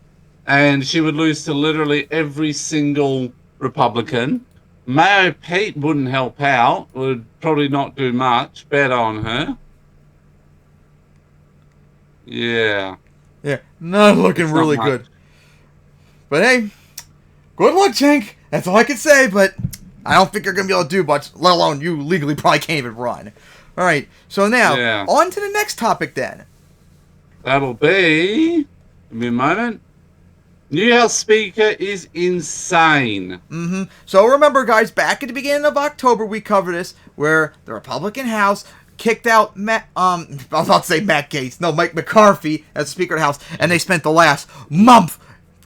and she would lose to literally every single Republican. Mayo Pete wouldn't help out, would probably not do much. Bet on her. Yeah. Yeah, not looking really good. But hey, good luck, Cenk. That's all I can say, but I don't think you're going to be able to do much, let alone you legally probably can't even run. All right, so now, on to the next topic then. That'll be... Give me a moment. New House Speaker is insane. So remember, guys, back at the beginning of October, we covered this, where the Republican House kicked out Matt, I was about to say Matt Gaetz, no, Mike McCarthy as Speaker of the House, and they spent the last month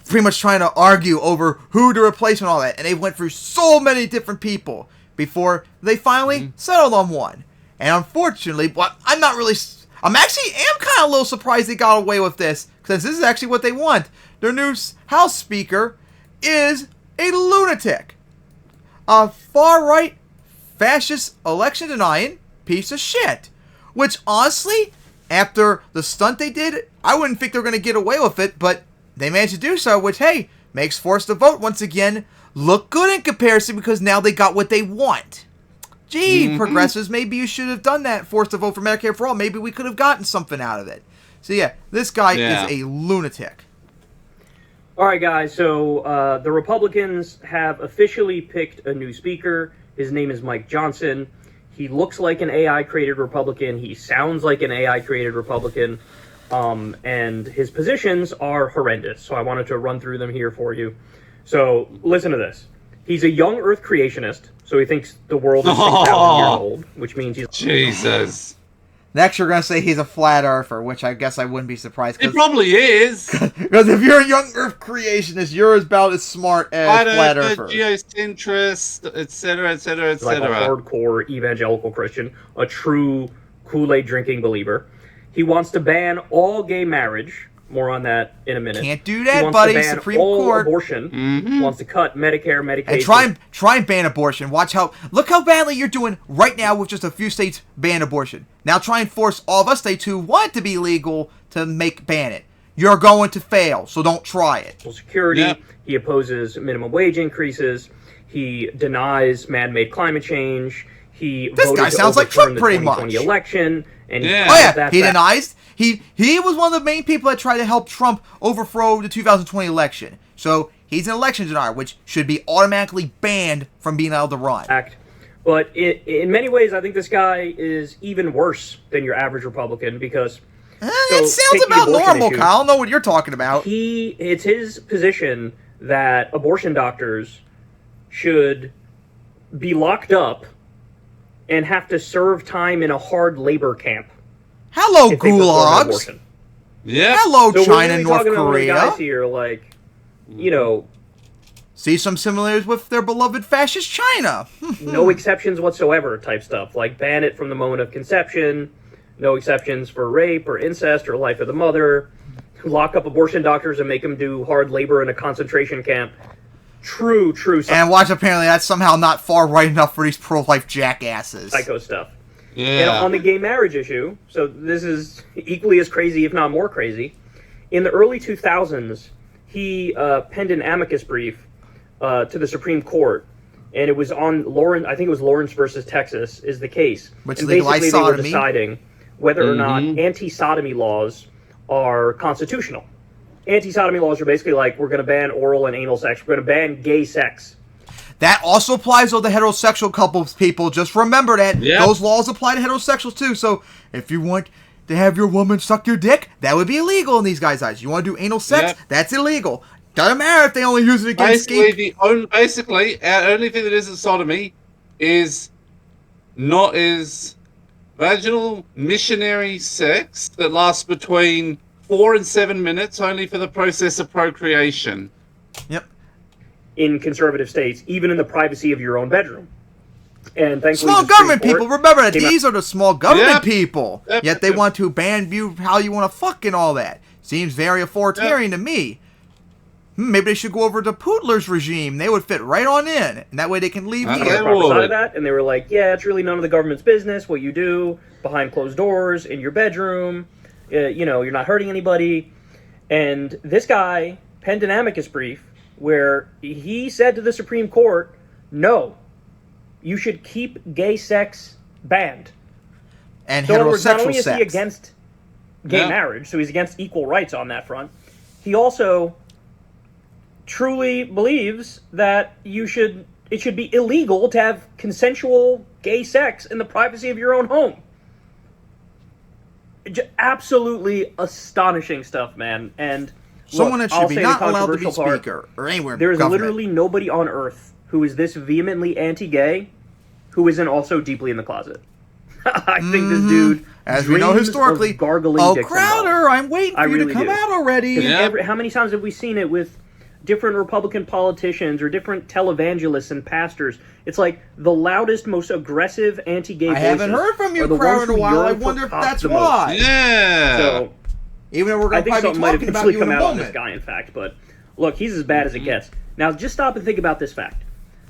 pretty much trying to argue over who to replace and all that, and they went through so many different people before they finally settled on one. And unfortunately, I'm actually kind of a little surprised they got away with this, because this is actually what they want. Their new House Speaker is a lunatic, a far-right, fascist, election-denying piece of shit. Which, honestly, after the stunt they did, I wouldn't think they were going to get away with it, but they managed to do so, which, hey, makes Force the Vote once again look good in comparison, because now they got what they want. Gee, progressives, maybe you should have done that, Force the Vote for Medicare for All. Maybe we could have gotten something out of it. So yeah, this guy is a lunatic. All right, guys, so the Republicans have officially picked a new speaker. His name is Mike Johnson. He looks like an AI-created Republican. He sounds like an AI-created Republican. And his positions are horrendous. So I wanted to run through them here for you. So listen to this. He's a young Earth creationist. So he thinks the world is 6,000 years old, which means he's... Jesus. Next, you're going to say he's a flat earther, which I guess I wouldn't be surprised. He probably is. Because if you're a young Earth creationist, you're about as smart as flat earther. Geocentrist, etc., etc., etc. Like a hardcore evangelical Christian, a true Kool-Aid drinking believer. He wants to ban all gay marriage. More on that in a minute. Can't do that, buddy. He wants to ban Supreme all Court. Abortion. Wants to cut Medicare, Medicaid. And try and ban abortion. Look how badly you're doing right now with just a few states ban abortion. Now try and force all of us states who want it to be legal to ban it. You're going to fail, so don't try it. Security. Yep. He opposes minimum wage increases. He denies man-made climate change. This guy sounds like Trump pretty much. 2020 election. And he denies. He was one of the main people that tried to help Trump overthrow the 2020 election. So he's an election denier, which should be automatically banned from being able to run. But in many ways, I think this guy is even worse than your average Republican because... it sounds about normal, Kyle. I don't know what you're talking about. It's his position that abortion doctors should be locked up and have to serve time in a hard labor camp. Hello, gulags. Yeah. Hello, so China, we're North talking Korea. About guys here, like, you know, see some similarities with their beloved fascist China. No exceptions whatsoever type stuff. Like ban it from the moment of conception. No exceptions for rape or incest or life of the mother. Lock up abortion doctors and make them do hard labor in a concentration camp. True. And watch, apparently that's somehow not far right enough for these pro-life jackasses. Psycho stuff. Yeah. And on the gay marriage issue, so this is equally as crazy, if not more crazy. In the early 2000s, he penned an amicus brief to the Supreme Court, and it was on I think it was Lawrence versus Texas is the case. Which and legalized basically sodomy. They were deciding whether or not anti-sodomy laws are constitutional. Anti-sodomy laws are basically like, we're going to ban oral and anal sex, we're going to ban gay sex. That also applies to the heterosexual couples, people. Just remember that. Yep. Those laws apply to heterosexuals, too. So, if you want to have your woman suck your dick, that would be illegal in these guys' eyes. You want to do anal sex? Yep. That's illegal. Doesn't matter if they only use it against Basically, our only thing that isn't sodomy is vaginal missionary sex that lasts between 4 and 7 minutes, only for the process of procreation. Yep. In conservative states, even in the privacy of your own bedroom. And thankfully, small government people, remember that these are the small government people. Yet they want to ban you how you want to fuck and all that. Seems very authoritarian to me. maybe they should go over to Putler's regime. They would fit right on in, and that way they can leave On the here. proper side of that, and they were like, yeah, it's really none of the government's business what you do behind closed doors in your bedroom. You're not hurting anybody. And this guy penned an amicus brief where he said to the Supreme Court, no, you should keep gay sex banned. And so in other words, not heterosexual only is sex. he against gay marriage, so he's against equal rights on that front, he also truly believes that it should be illegal to have consensual gay sex in the privacy of your own home. Absolutely astonishing stuff, man. And someone that should be not allowed to be controversial speaker or anywhere. There is government. literally nobody on earth who is this vehemently anti-gay who isn't also deeply in the closet. I think this dude, as we know historically, gargling dicks Crowder, I'm waiting for you to come out already. How many times have we seen it with different Republican politicians or different televangelists and pastors? It's like the loudest, most aggressive anti-gay voices. I haven't heard from you, Crowder, in a while. I wonder if that's why. Yeah. So, even though we're going to probably be talking about you in a moment. On this guy, in fact, but look, he's as bad as it gets. Now, just stop and think about this fact.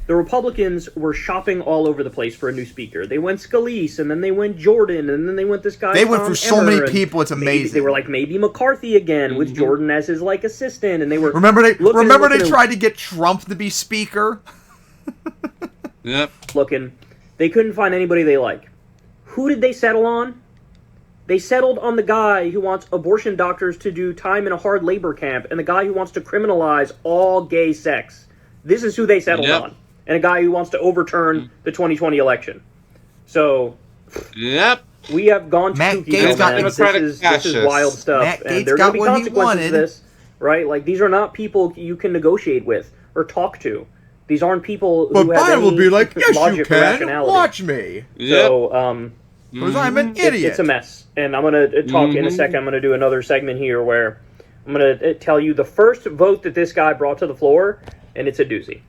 The Republicans were shopping all over the place for a new speaker. They went Scalise, and then they went Jordan, and then they went this guy. They went for so many people. It's amazing. They were like maybe McCarthy again with Jordan as his assistant, and they were. Remember they tried to get Trump to be speaker. Yep. Looking, they couldn't find anybody they like. Who did they settle on? They settled on the guy who wants abortion doctors to do time in a hard labor camp, and the guy who wants to criminalize all gay sex. This is who they settled on. And a guy who wants to overturn the 2020 election. So, we have gone too Matt Gaetz got this is wild stuff. Matt and Gaetz there are got going to be what he consequences to wanted. this, right? Like, these are not people you can negotiate with or talk to. These aren't people who have Biden will be like, yes, logic you or can. rationality. Watch me. So, because I'm an idiot. It's a mess. And I'm going to talk in a second. I'm going to do another segment here where I'm going to tell you the first vote that this guy brought to the floor, and it's a doozy.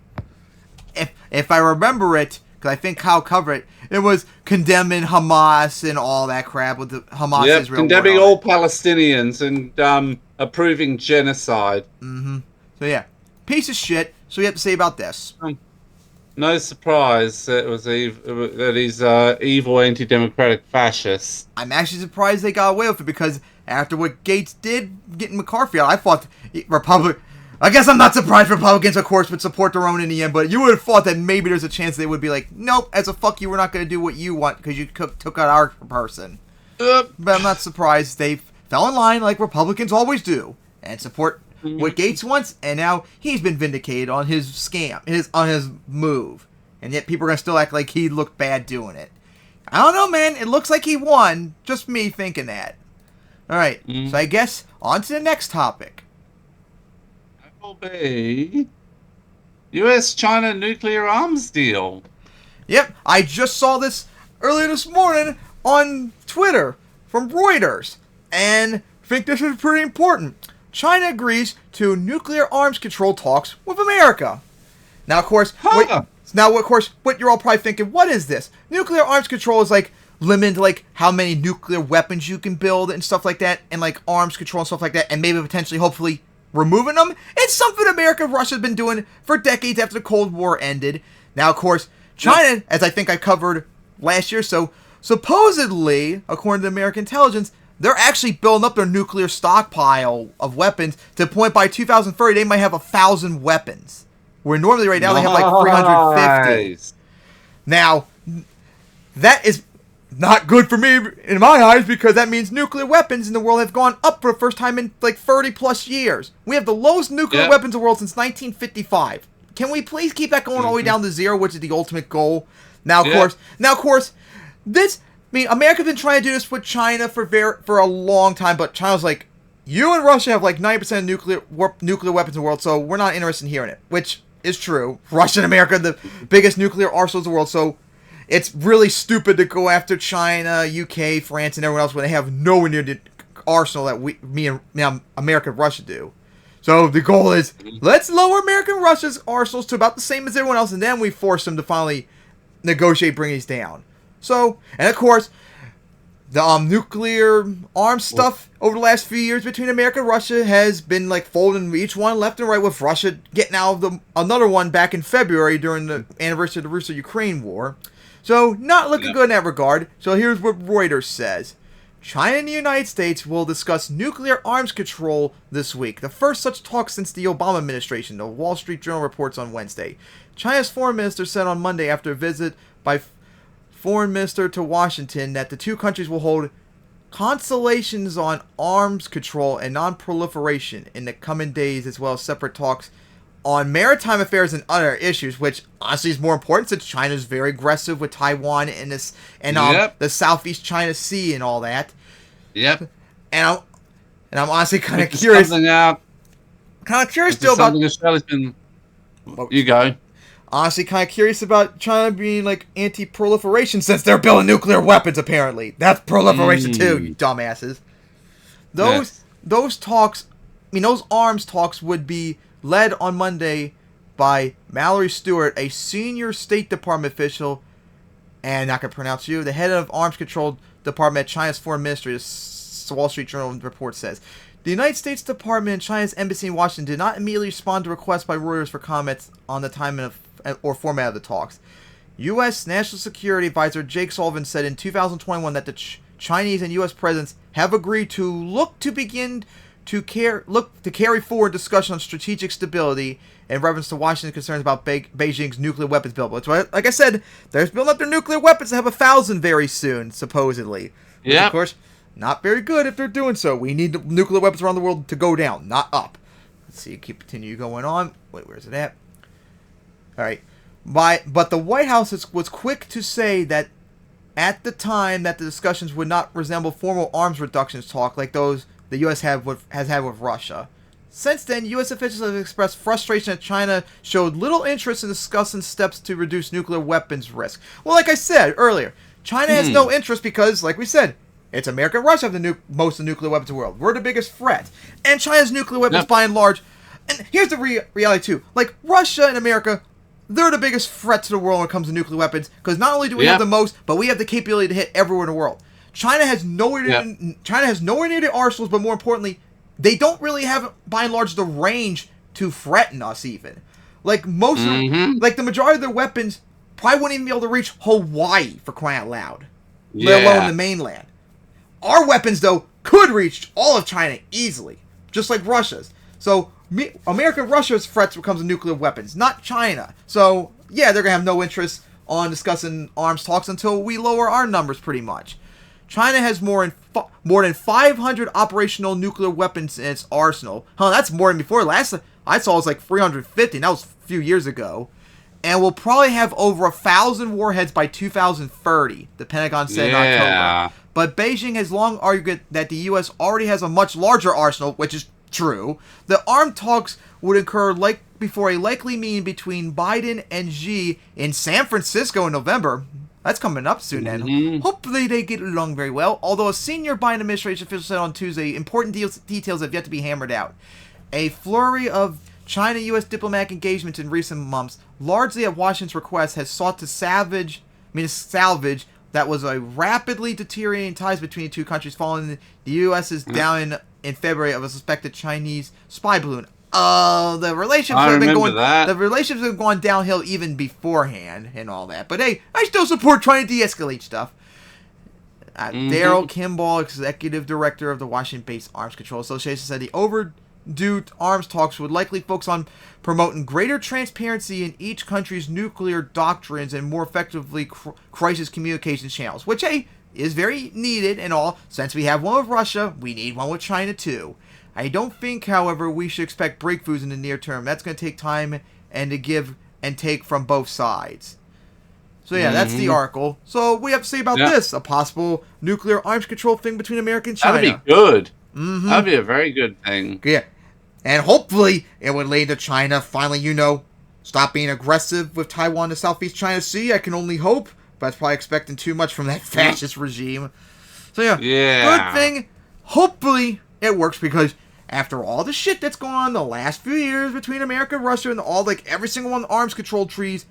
If I remember it, because I think Kyle covered it, it was condemning Hamas and all that crap with the Hamas Israel. Condemning all Palestinians and approving genocide. So yeah, piece of shit. So we have to say about this. No surprise that he's evil, anti-democratic fascist. I'm actually surprised they got away with it because after what Gates did getting McCarthy out, I thought I guess I'm not surprised Republicans, of course, would support their own in the end, but you would have thought that maybe there's a chance they would be like, nope, as a fuck you, we're not going to do what you want because you took out our person. But I'm not surprised they fell in line like Republicans always do and support what Gates wants, and now he's been vindicated on his scam, on his move. And yet people are going to still act like he looked bad doing it. I don't know, man. It looks like he won. Just me thinking that. All right, so I guess on to the next topic. Will be U.S.-China nuclear arms deal. Yep, I just saw this earlier this morning on Twitter from Reuters, and I think this is pretty important. China agrees to nuclear arms control talks with America. Now, of course, what you're all probably thinking, what is this? Nuclear arms control is like limited to like how many nuclear weapons you can build and stuff like that, and like arms control and stuff like that, and maybe potentially, hopefully, removing them. It's something America and Russia have been doing for decades after the Cold War ended. Now, of course, China, as I think I covered last year, so supposedly, according to American intelligence, they're actually building up their nuclear stockpile of weapons to the point by 2030 they might have 1,000 weapons. Where normally right now they have like 350. Now, that is not good for me in my eyes because that means nuclear weapons in the world have gone up for the first time in like 30 plus years. We have the lowest nuclear weapons in the world since 1955. Can we please keep that going all the way down to zero, which is the ultimate goal? Now, of course, America's been trying to do this with China for a long time, but China's like, you and Russia have like 90% of nuclear weapons in the world, so we're not interested in hearing it, which is true. Russia and America are the biggest nuclear arsenals in the world, so it's really stupid to go after China, UK, France, and everyone else when they have nowhere near the arsenal that America and Russia do. So the goal is, let's lower America and Russia's arsenals to about the same as everyone else, and then we force them to finally negotiate bringing these down. So, and of course, The nuclear arms stuff over the last few years between America and Russia has been like folding each one left and right, with Russia getting out of another one back in February during the anniversary of the Russia-Ukraine war. So not looking good in that regard. So here's what Reuters says. China and the United States will discuss nuclear arms control this week, the first such talk since the Obama administration, the Wall Street Journal reports on Wednesday. China's foreign minister said on Monday after a visit by foreign minister to Washington that the two countries will hold consultations on arms control and non-proliferation in the coming days, as well as separate talks on maritime affairs and other issues, which honestly is more important since China's very aggressive with Taiwan and the Southeast China Sea and all that. Yep. And I'm honestly kind of curious. Kind of curious still about. Australia's been. You go. Honestly, kind of curious about China being like anti-proliferation since they're building nuclear weapons. Apparently, that's proliferation too, you dumbasses. Those talks, those arms talks would be led on Monday by Mallory Stewart, a senior State Department official, and I can pronounce you, the head of Arms Control Department at China's Foreign Ministry. The Wall Street Journal report says. The United States Department and China's embassy in Washington did not immediately respond to requests by Reuters for comments on the timing or format of the talks. U.S. National Security Advisor Jake Sullivan said in 2021 that the Chinese and U.S. presidents have agreed to look to carry forward discussion on strategic stability in reference to Washington's concerns about Beijing's nuclear weapons build. Which, like I said, they're building up their nuclear weapons to have 1,000 very soon, supposedly. Yeah. Of course, not very good if they're doing so. We need nuclear weapons around the world to go down, not up. Let's see, continue going on. Wait, where's it at? All right. But the White House was quick to say that at the time that the discussions would not resemble formal arms reductions talk like those the U.S. has had with Russia. Since then, U.S. officials have expressed frustration that China showed little interest in discussing steps to reduce nuclear weapons risk. Well, like I said earlier, China has no interest because, like we said, it's America and Russia have most of the nuclear weapons in the world. We're the biggest threat. And China's nuclear weapons, by and large, and here's the reality too, like Russia and America, they're the biggest threat to the world when it comes to nuclear weapons, because not only do we have the most, but we have the capability to hit everywhere in the world. China has nowhere near the arsenals, but more importantly, they don't really have, by and large, the range to threaten us even. Like most like the majority of their weapons probably wouldn't even be able to reach Hawaii, for crying out loud. Let alone the mainland. Our weapons, though, could reach all of China easily, just like Russia's. So America and Russia's threats when it comes to nuclear weapons, not China. So yeah, they're gonna have no interest on discussing arms talks until we lower our numbers, pretty much. China has more than 500 operational nuclear weapons in its arsenal. That's more than before. Last I saw was like 350, and that was a few years ago. And we'll probably have over 1,000 warheads by 2030, the Pentagon said in October. But Beijing has long argued that the U.S. already has a much larger arsenal, which is true. The armed talks would occur before a likely meeting between Biden and Xi in San Francisco in November. That's coming up soon, and hopefully they get along very well. Although a senior Biden administration official said on Tuesday, important details have yet to be hammered out. A flurry of China-U.S. diplomatic engagements in recent months, largely at Washington's request, has sought to salvage that was a rapidly deteriorating ties between the two countries following the U.S.'s down in February of a suspected Chinese spy balloon. The relationships have gone downhill even beforehand and all that. But hey, I still support trying to de-escalate stuff. Daryl Kimball, executive director of the Washington-based Arms Control Association, said the overdue arms talks would likely focus on promoting greater transparency in each country's nuclear doctrines and more effectively crisis communications channels, which, hey, is very needed and all. Since we have one with Russia, we need one with China too. I don't think, however, we should expect breakthroughs in the near term. That's going to take time and to give and take from both sides. So yeah, that's the article. So what do you have to say about this? A possible nuclear arms control thing between America and China. That'd be good. That'd be a very good thing. Yeah. And hopefully it would lead to China finally, stop being aggressive with Taiwan and the Southeast China Sea. I can only hope. But that's probably expecting too much from that fascist regime. So yeah. Good thing. Hopefully it works, because after all the shit that's gone on the last few years between America and Russia and every single one of the arms control trees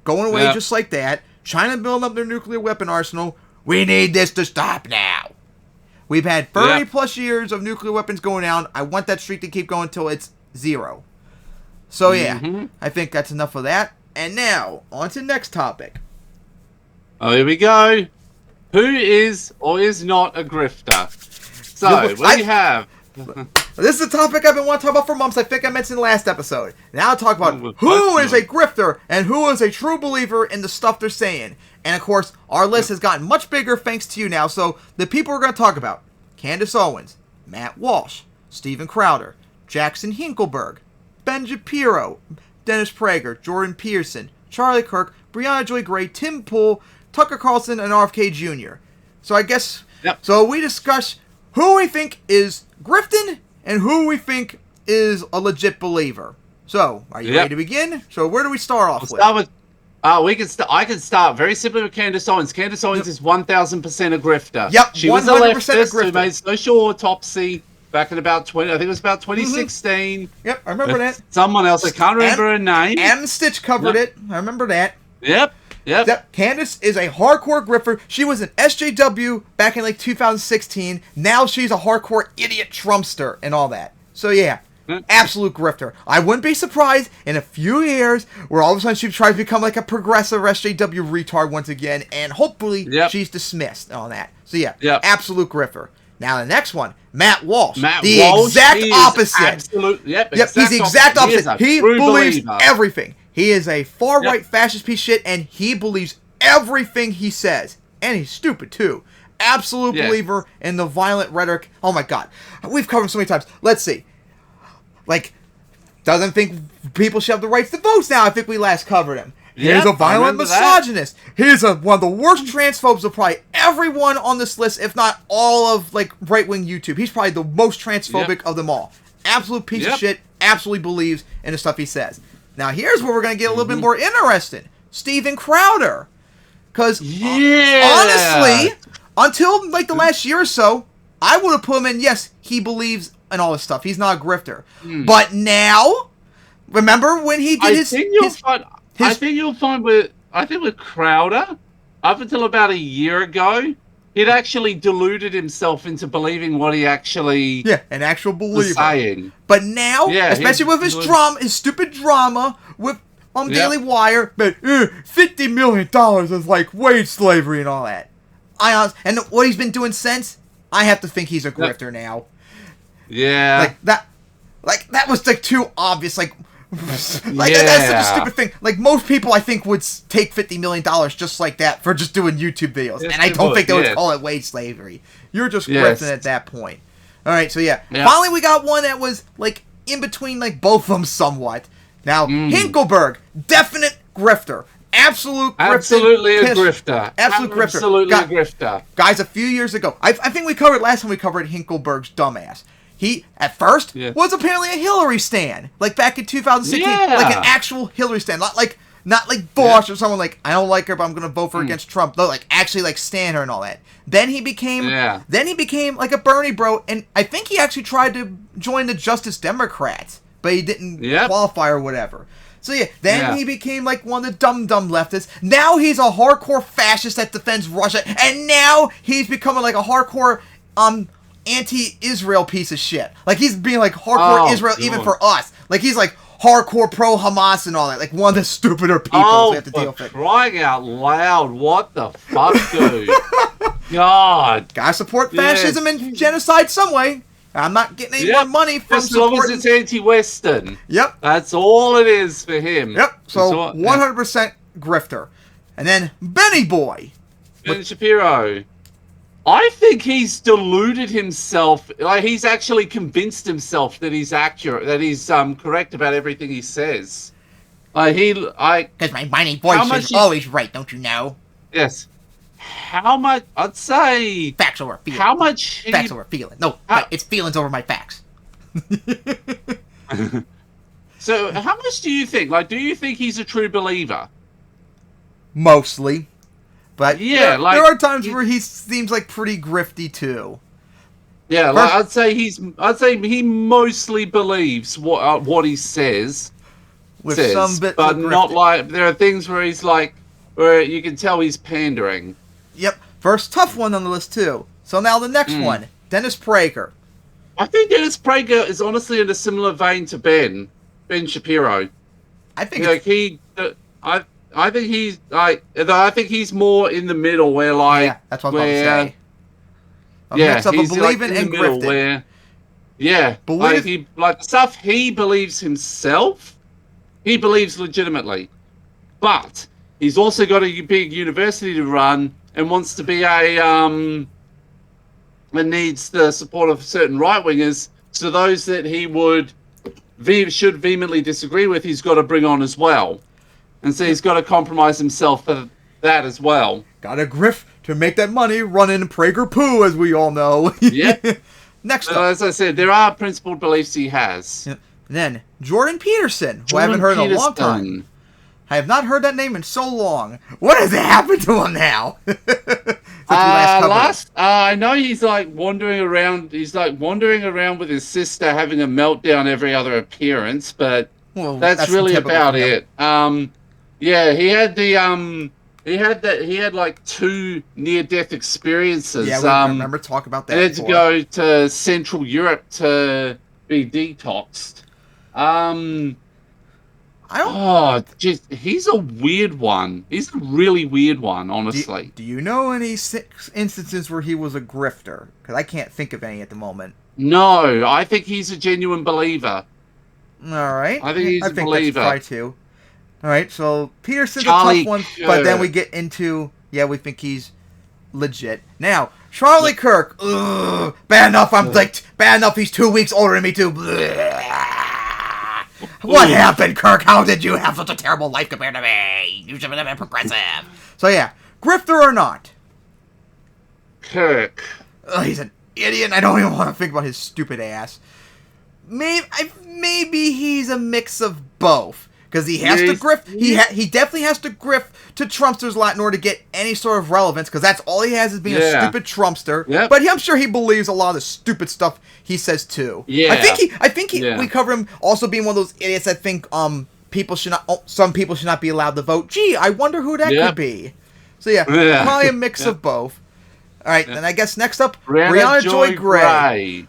going away just like that, China building up their nuclear weapon arsenal, we need this to stop now. We've had 30 plus years of nuclear weapons going down. I want that streak to keep going until it's 0. So yeah, I think that's enough of that. And now, on to the next topic. Oh, here we go. Who is or is not a grifter? So, we have... This is a topic I've been wanting to talk about for months. I think I mentioned in the last episode. Now I'll talk about who is a grifter and who is a true believer in the stuff they're saying. And of course, our list has gotten much bigger thanks to you now. So the people we're going to talk about: Candace Owens, Matt Walsh, Steven Crowder, Jackson Hinkleberg, Ben Shapiro, Dennis Prager, Jordan Pearson, Charlie Kirk, Brianna Joy Gray, Tim Pool, Tucker Carlson, and RFK Jr. So I guess, so we discuss who we think is grifting and who we think is a legit believer. So, are you ready to begin? So, where do we start off with? I can start very simply with Candace Owens. Candace Owens is 1,000% a grifter. Yep, she was a leftist who made social autopsy back in about 2016. Yep, I remember that. Someone else, I can't remember her name. M. Stitch covered it. I remember that. Yep. Candace is a hardcore grifter. She was an SJW back in like 2016. Now she's a hardcore idiot Trumpster and all that. So yeah, absolute grifter. I wouldn't be surprised in a few years where all of a sudden she tries to become like a progressive SJW retard once again, and hopefully she's dismissed and all that. So yeah, absolute grifter. Now the next one, Matt Walsh. The exact opposite. He's the exact opposite. He believes everything. He is a far-right fascist piece of shit, and he believes everything he says. And he's stupid, too. Absolute believer in the violent rhetoric. Oh, my God. We've covered him so many times. Let's see. Like, doesn't think people should have the rights to vote now. I think we last covered him. He's a violent misogynist. He's one of the worst transphobes of probably everyone on this list, if not all of, like, right-wing YouTube. He's probably the most transphobic of them all. Absolute piece of shit. Absolutely believes in the stuff he says. Now, here's where we're going to get a little bit more interesting. Steven Crowder. Because, honestly, until, like, the last year or so, I would have put him in, yes, he believes in all this stuff. He's not a grifter. But now, remember when he did his... I think you'll find with Crowder, up until about a year ago, he'd actually deluded himself into believing what he actually an actual believer saying. But now, especially with his stupid drama with Daily Wire, but $50 million is like wage slavery and all that. And what he's been doing since, I have to think he's a grifter now. Yeah. That was like too obvious. That's such a stupid thing. Like, most people, I think, would take $50 million just like that for just doing YouTube videos. Yes, and I don't think they would call it wage slavery. You're just grifting at that point. All right, so finally we got one that was, like, in between, like, both of them somewhat. Now, Hinkleberg, definite grifter. Absolutely a grifter. Absolutely a grifter. Guys, a few years ago, I think we covered last time we covered Hinkleberg's dumbass. He, at first, was apparently a Hillary stan. Like, back in 2016. Like, an actual Hillary stan. Not like Bosch or someone like, I don't like her, but I'm going to vote for her against Trump. No, like, actually, like, stan her and all that. Then he became like a Bernie bro, and I think he actually tried to join the Justice Democrats, but he didn't qualify or whatever. So, then he became, like, one of the dumb leftists. Now he's a hardcore fascist that defends Russia, and now he's becoming, like, a hardcore, anti-Israel piece of shit. Like, he's being, like, hardcore Israel even for us. Like, he's, like, hardcore pro-Hamas and all that. Like, one of the stupider people we have to deal with. Crying out loud. What the fuck, dude? God. Gotta support fascism and genocide some way. I'm not getting any more money from supporting... As long as it's anti-Western. Yep. That's all it is for him. Yep. So, 100% grifter. And then, Benny Boy. Ben Shapiro. I think he's deluded himself. Like, he's actually convinced himself that he's accurate, that he's correct about everything he says. Because my whiny voice is always right, don't you know? Yes. How much? I'd say facts over feelings. How much? Facts over feelings. No, it's feelings over my facts. So, how much do you think? Like, do you think he's a true believer? Mostly. But there are times where he seems like pretty grifty too. Yeah, like, I'd say he mostly believes what he says. With some bits but of grifting. Not like there are things where he's like where you can tell he's pandering. Yep. First tough one on the list too. So now the next one, Dennis Prager. I think Dennis Prager is honestly in a similar vein to Ben Shapiro. I think I think he's like, I think he's more in the middle where like, yeah, that's what I was about to say. A mix of a believing and grifting. Like the stuff he believes himself, he believes legitimately, but he's also got a big university to run and wants to be and needs the support of certain right wingers. So those that he should vehemently disagree with, he's got to bring on as well. And so he's got to compromise himself for that as well. Got to grift to make that money, running Prager poo, as we all know. Yeah. Next up. As I said, there are principled beliefs he has. Yeah. Then, Jordan Peterson, who I haven't heard in a long time. I have not heard that name in so long. What has happened to him now? I know he's like wandering around. He's like wandering around with his sister, having a meltdown every other appearance. But that's really about it. Yeah, he had like 2 near-death experiences. Yeah, we remember talking about that. He had to go to Central Europe to be detoxed. He's a weird one. He's a really weird one, honestly. Do you know any instances where he was a grifter? Because I can't think of any at the moment. No, I think he's a genuine believer. All right. I think he's a believer. That's probably too. All right, so Peterson's Charlie a tough one, but then we get into, we think he's legit. Now, Charlie Kirk, bad enough bad enough he's 2 weeks older than me too. What happened, Kirk? How did you have such a terrible life compared to me? You should have been progressive. So yeah, grifter or not? Kirk. He's an idiot. I don't even want to think about his stupid ass. Maybe he's a mix of both. Because he has to grift. He definitely has to grift to Trumpsters a lot in order to get any sort of relevance. Because that's all he has is being a stupid Trumpster. Yep. But I'm sure he believes a lot of the stupid stuff he says too. Yeah. I think we cover him also being one of those idiots that think some people should not be allowed to vote. Gee, I wonder who that could be. So probably a mix of both. All right, then I guess next up, Brianna Joy Gray.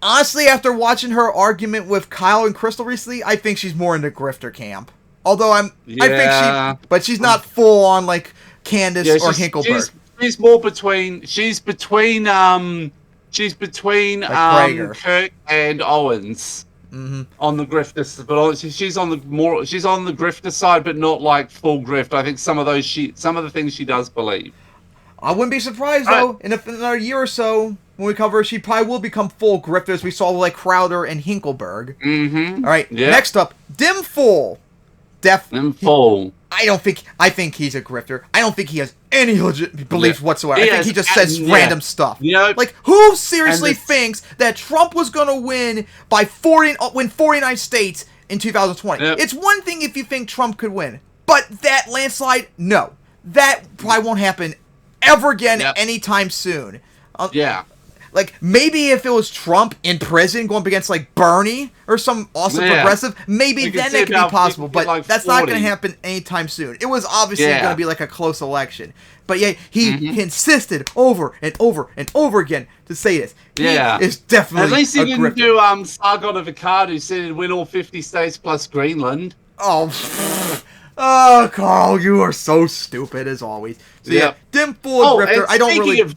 Honestly, after watching her argument with Kyle and Crystal recently, I think she's more in the grifter camp. Although but she's not full on like Candace or Hinkleberg. She's more between. She's between Kirk and Owens on the grifter, but she's on the grifter side, but not like full grift. I think some of the things she does believe. I wouldn't be surprised though. In another year or so, when we cover, she probably will become full grifters. We saw like Crowder and Hinkleberg. Mm-hmm. All right. Yep. Next up, Dim Full. I think he's a grifter. I don't think he has any legit beliefs whatsoever. I think he just says random stuff. Like, who seriously thinks that Trump was going to win by 49 states in 2020? Yep. It's one thing if you think Trump could win, but that landslide, no. That probably won't happen ever again anytime soon. Like, maybe if it was Trump in prison going up against, like, Bernie or some awesome progressive, maybe then it could be possible. But like that's not going to happen anytime soon. It was obviously going to be, like, a close election. But, he insisted over and over and over again to say this. He is definitely At least he didn't do Sargon of Akkad, who said he'd win all 50 states plus Greenland. Oh, Carl, you are so stupid, as always. So, Dim Full grifter. I don't really...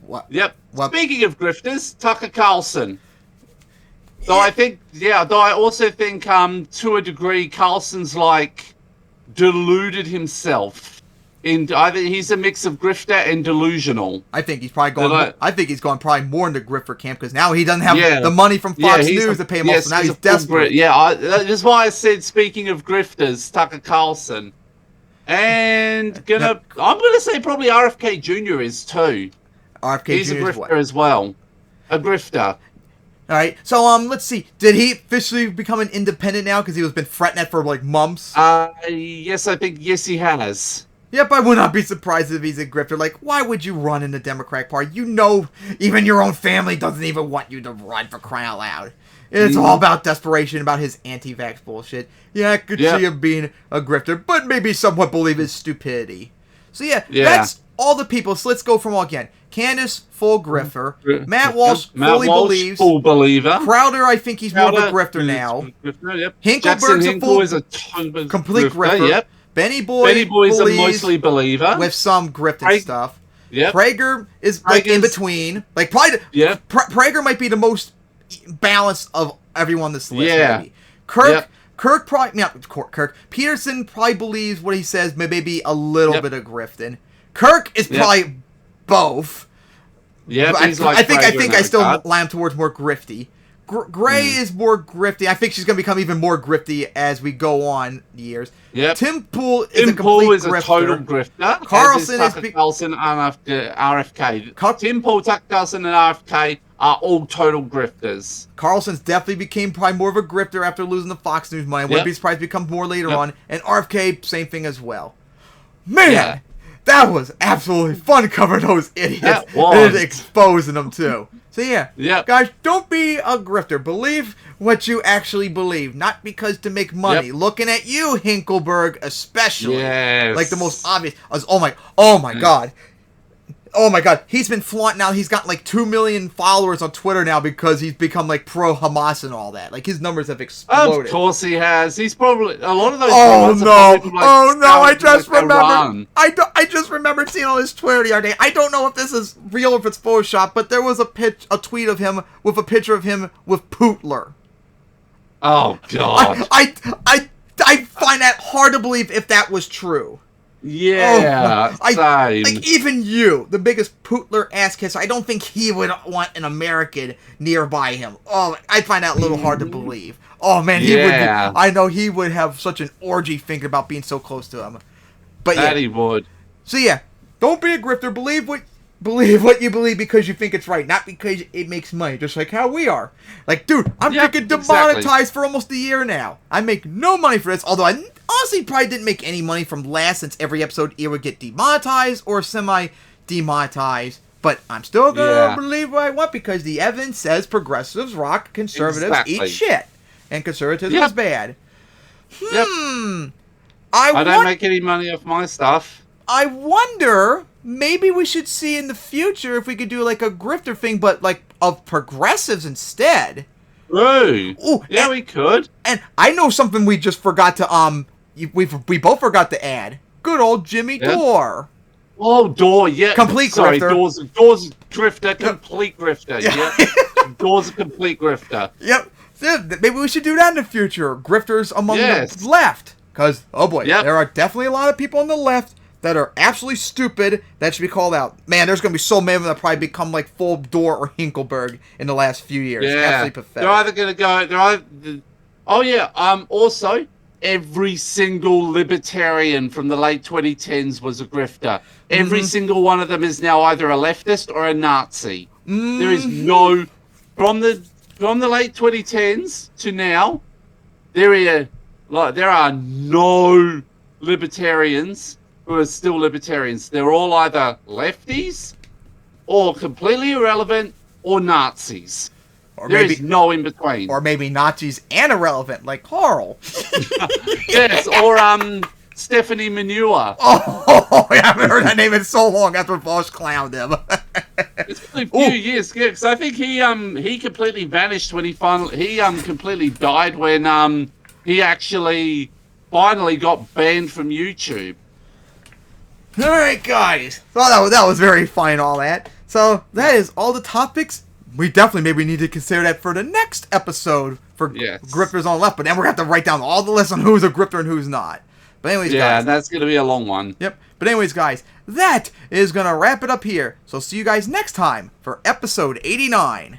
What? Yep. Speaking of grifters, Tucker Carlson. Though I also think to a degree Carlson's like deluded himself. I think he's a mix of grifter and delusional. I think he's probably going. I think he's going probably more into grifter camp because now he doesn't have the money from Fox News to pay him off. So now he's desperate. That's why I said speaking of grifters, Tucker Carlson, and I'm gonna say probably RFK Jr. is too. He's a grifter as well. A grifter. All right. So let's see. Did he officially become an independent now because he was been fretting it for like months? Yes, I think he has. Yep, I would not be surprised if he's a grifter. Like, why would you run in the Democratic Party? You know, even your own family doesn't even want you to run, for crying out loud. It's all about desperation, about his anti-vax bullshit. Yeah, I could see him being a grifter, but maybe somewhat believe his stupidity. So that's all the people, so let's go from all again. Candace, full grifter. Matt Walsh, fully believes. Full believer. Crowder, I think he's more of a grifter now. Yep. Hinkleberg's a full, is a complete grifter. Yep. Benny Boy's a mostly believer. with some grifting stuff. Yep. Prager is like in between. Like probably, Prager might be the most balanced of everyone on this list. Yeah. Maybe. Kirk probably, Kirk. Peterson probably believes what he says, maybe a little bit of grifting. Kirk is probably both. Yeah, I think I still line towards more grifty. Gray is more grifty. I think she's going to become even more grifty as we go on the years. Yep. Tim Pool is a complete grifter. A total grifter. Carlson is Carlson and RFK. Tim Pool, Tucker Carlson, and RFK are all total grifters. Carlson's definitely became probably more of a grifter after losing the Fox News money. Wouldn't be surprised to become more later on. And RFK, same thing as well. Man, that was absolutely fun covering those idiots and exposing them too. So guys, don't be a grifter. Believe what you actually believe, not because to make money. Looking at you, Hinkleberg, especially, like the most obvious. Oh my god. Oh my god, he's been flaunting now. He's got like 2 million followers on Twitter now because he's become like pro-Hamas and all that. Like his numbers have exploded. Of course he has. He's probably a lot of those. I just remembered. I just remembered seeing on his Twitter the other day. I don't know if this is real or if it's Photoshop, but there was a tweet of him with a picture of him with Pootler. Oh god. I find that hard to believe if that was true. Yeah, same. Like even you, the biggest Pootler ass kisser, I don't think he would want an American nearby him. Oh, I find that a little hard to believe. Oh man, he would. I know he would have such an orgy thinking about being so close to him. But that he would. So don't be a grifter. Believe what you believe because you think it's right, not because it makes money. Just like how we are. Like, dude, I'm freaking demonetized for almost a year now. I make no money for this, although I honestly probably didn't make any money from last, since every episode either would get demonetized or semi-demonetized. But I'm still gonna believe what I want because the evidence says progressives rock, conservatives eat shit, and conservatism is bad. I don't make any money off my stuff. I wonder, maybe we should see in the future if we could do like a grifter thing, but like of progressives instead. Ooh, we could. And I know something we just forgot to we both forgot to add. Good old Jimmy Dore. Oh, Dore, complete grifter. Dore's drifter, complete grifter. Dore's a complete grifter. Yep. So maybe we should do that in the future. Grifters among the left, because there are definitely a lot of people on the left that are absolutely stupid that should be called out. Man, there's going to be so many of them that probably become like full Dore or Hinkleberg in the last few years. Absolutely pathetic. They're either going to go... also, every single libertarian from the late 2010s was a grifter. Every single one of them is now either a leftist or a Nazi. There is no... From the late 2010s to now, there are no libertarians who are still libertarians. They're all either lefties or completely irrelevant or Nazis. There is no in between. Or maybe Nazis and irrelevant, like Carl. Yes, or Stephanie Manure. Oh, I haven't heard that name in so long after Vosh clowned him. It's been a few years, because I think he completely vanished when he completely died when he actually finally got banned from YouTube. Alright, guys. Well, that was very fine, all that. So, that is all the topics. We definitely maybe need to consider that for the next episode for grifters on the left. But then we're going to have to write down all the lists on who's a grifter and who's not. But anyways, guys. That's going to be a long one. Yep. But anyways, guys, that is going to wrap it up here. So, see you guys next time for episode 89.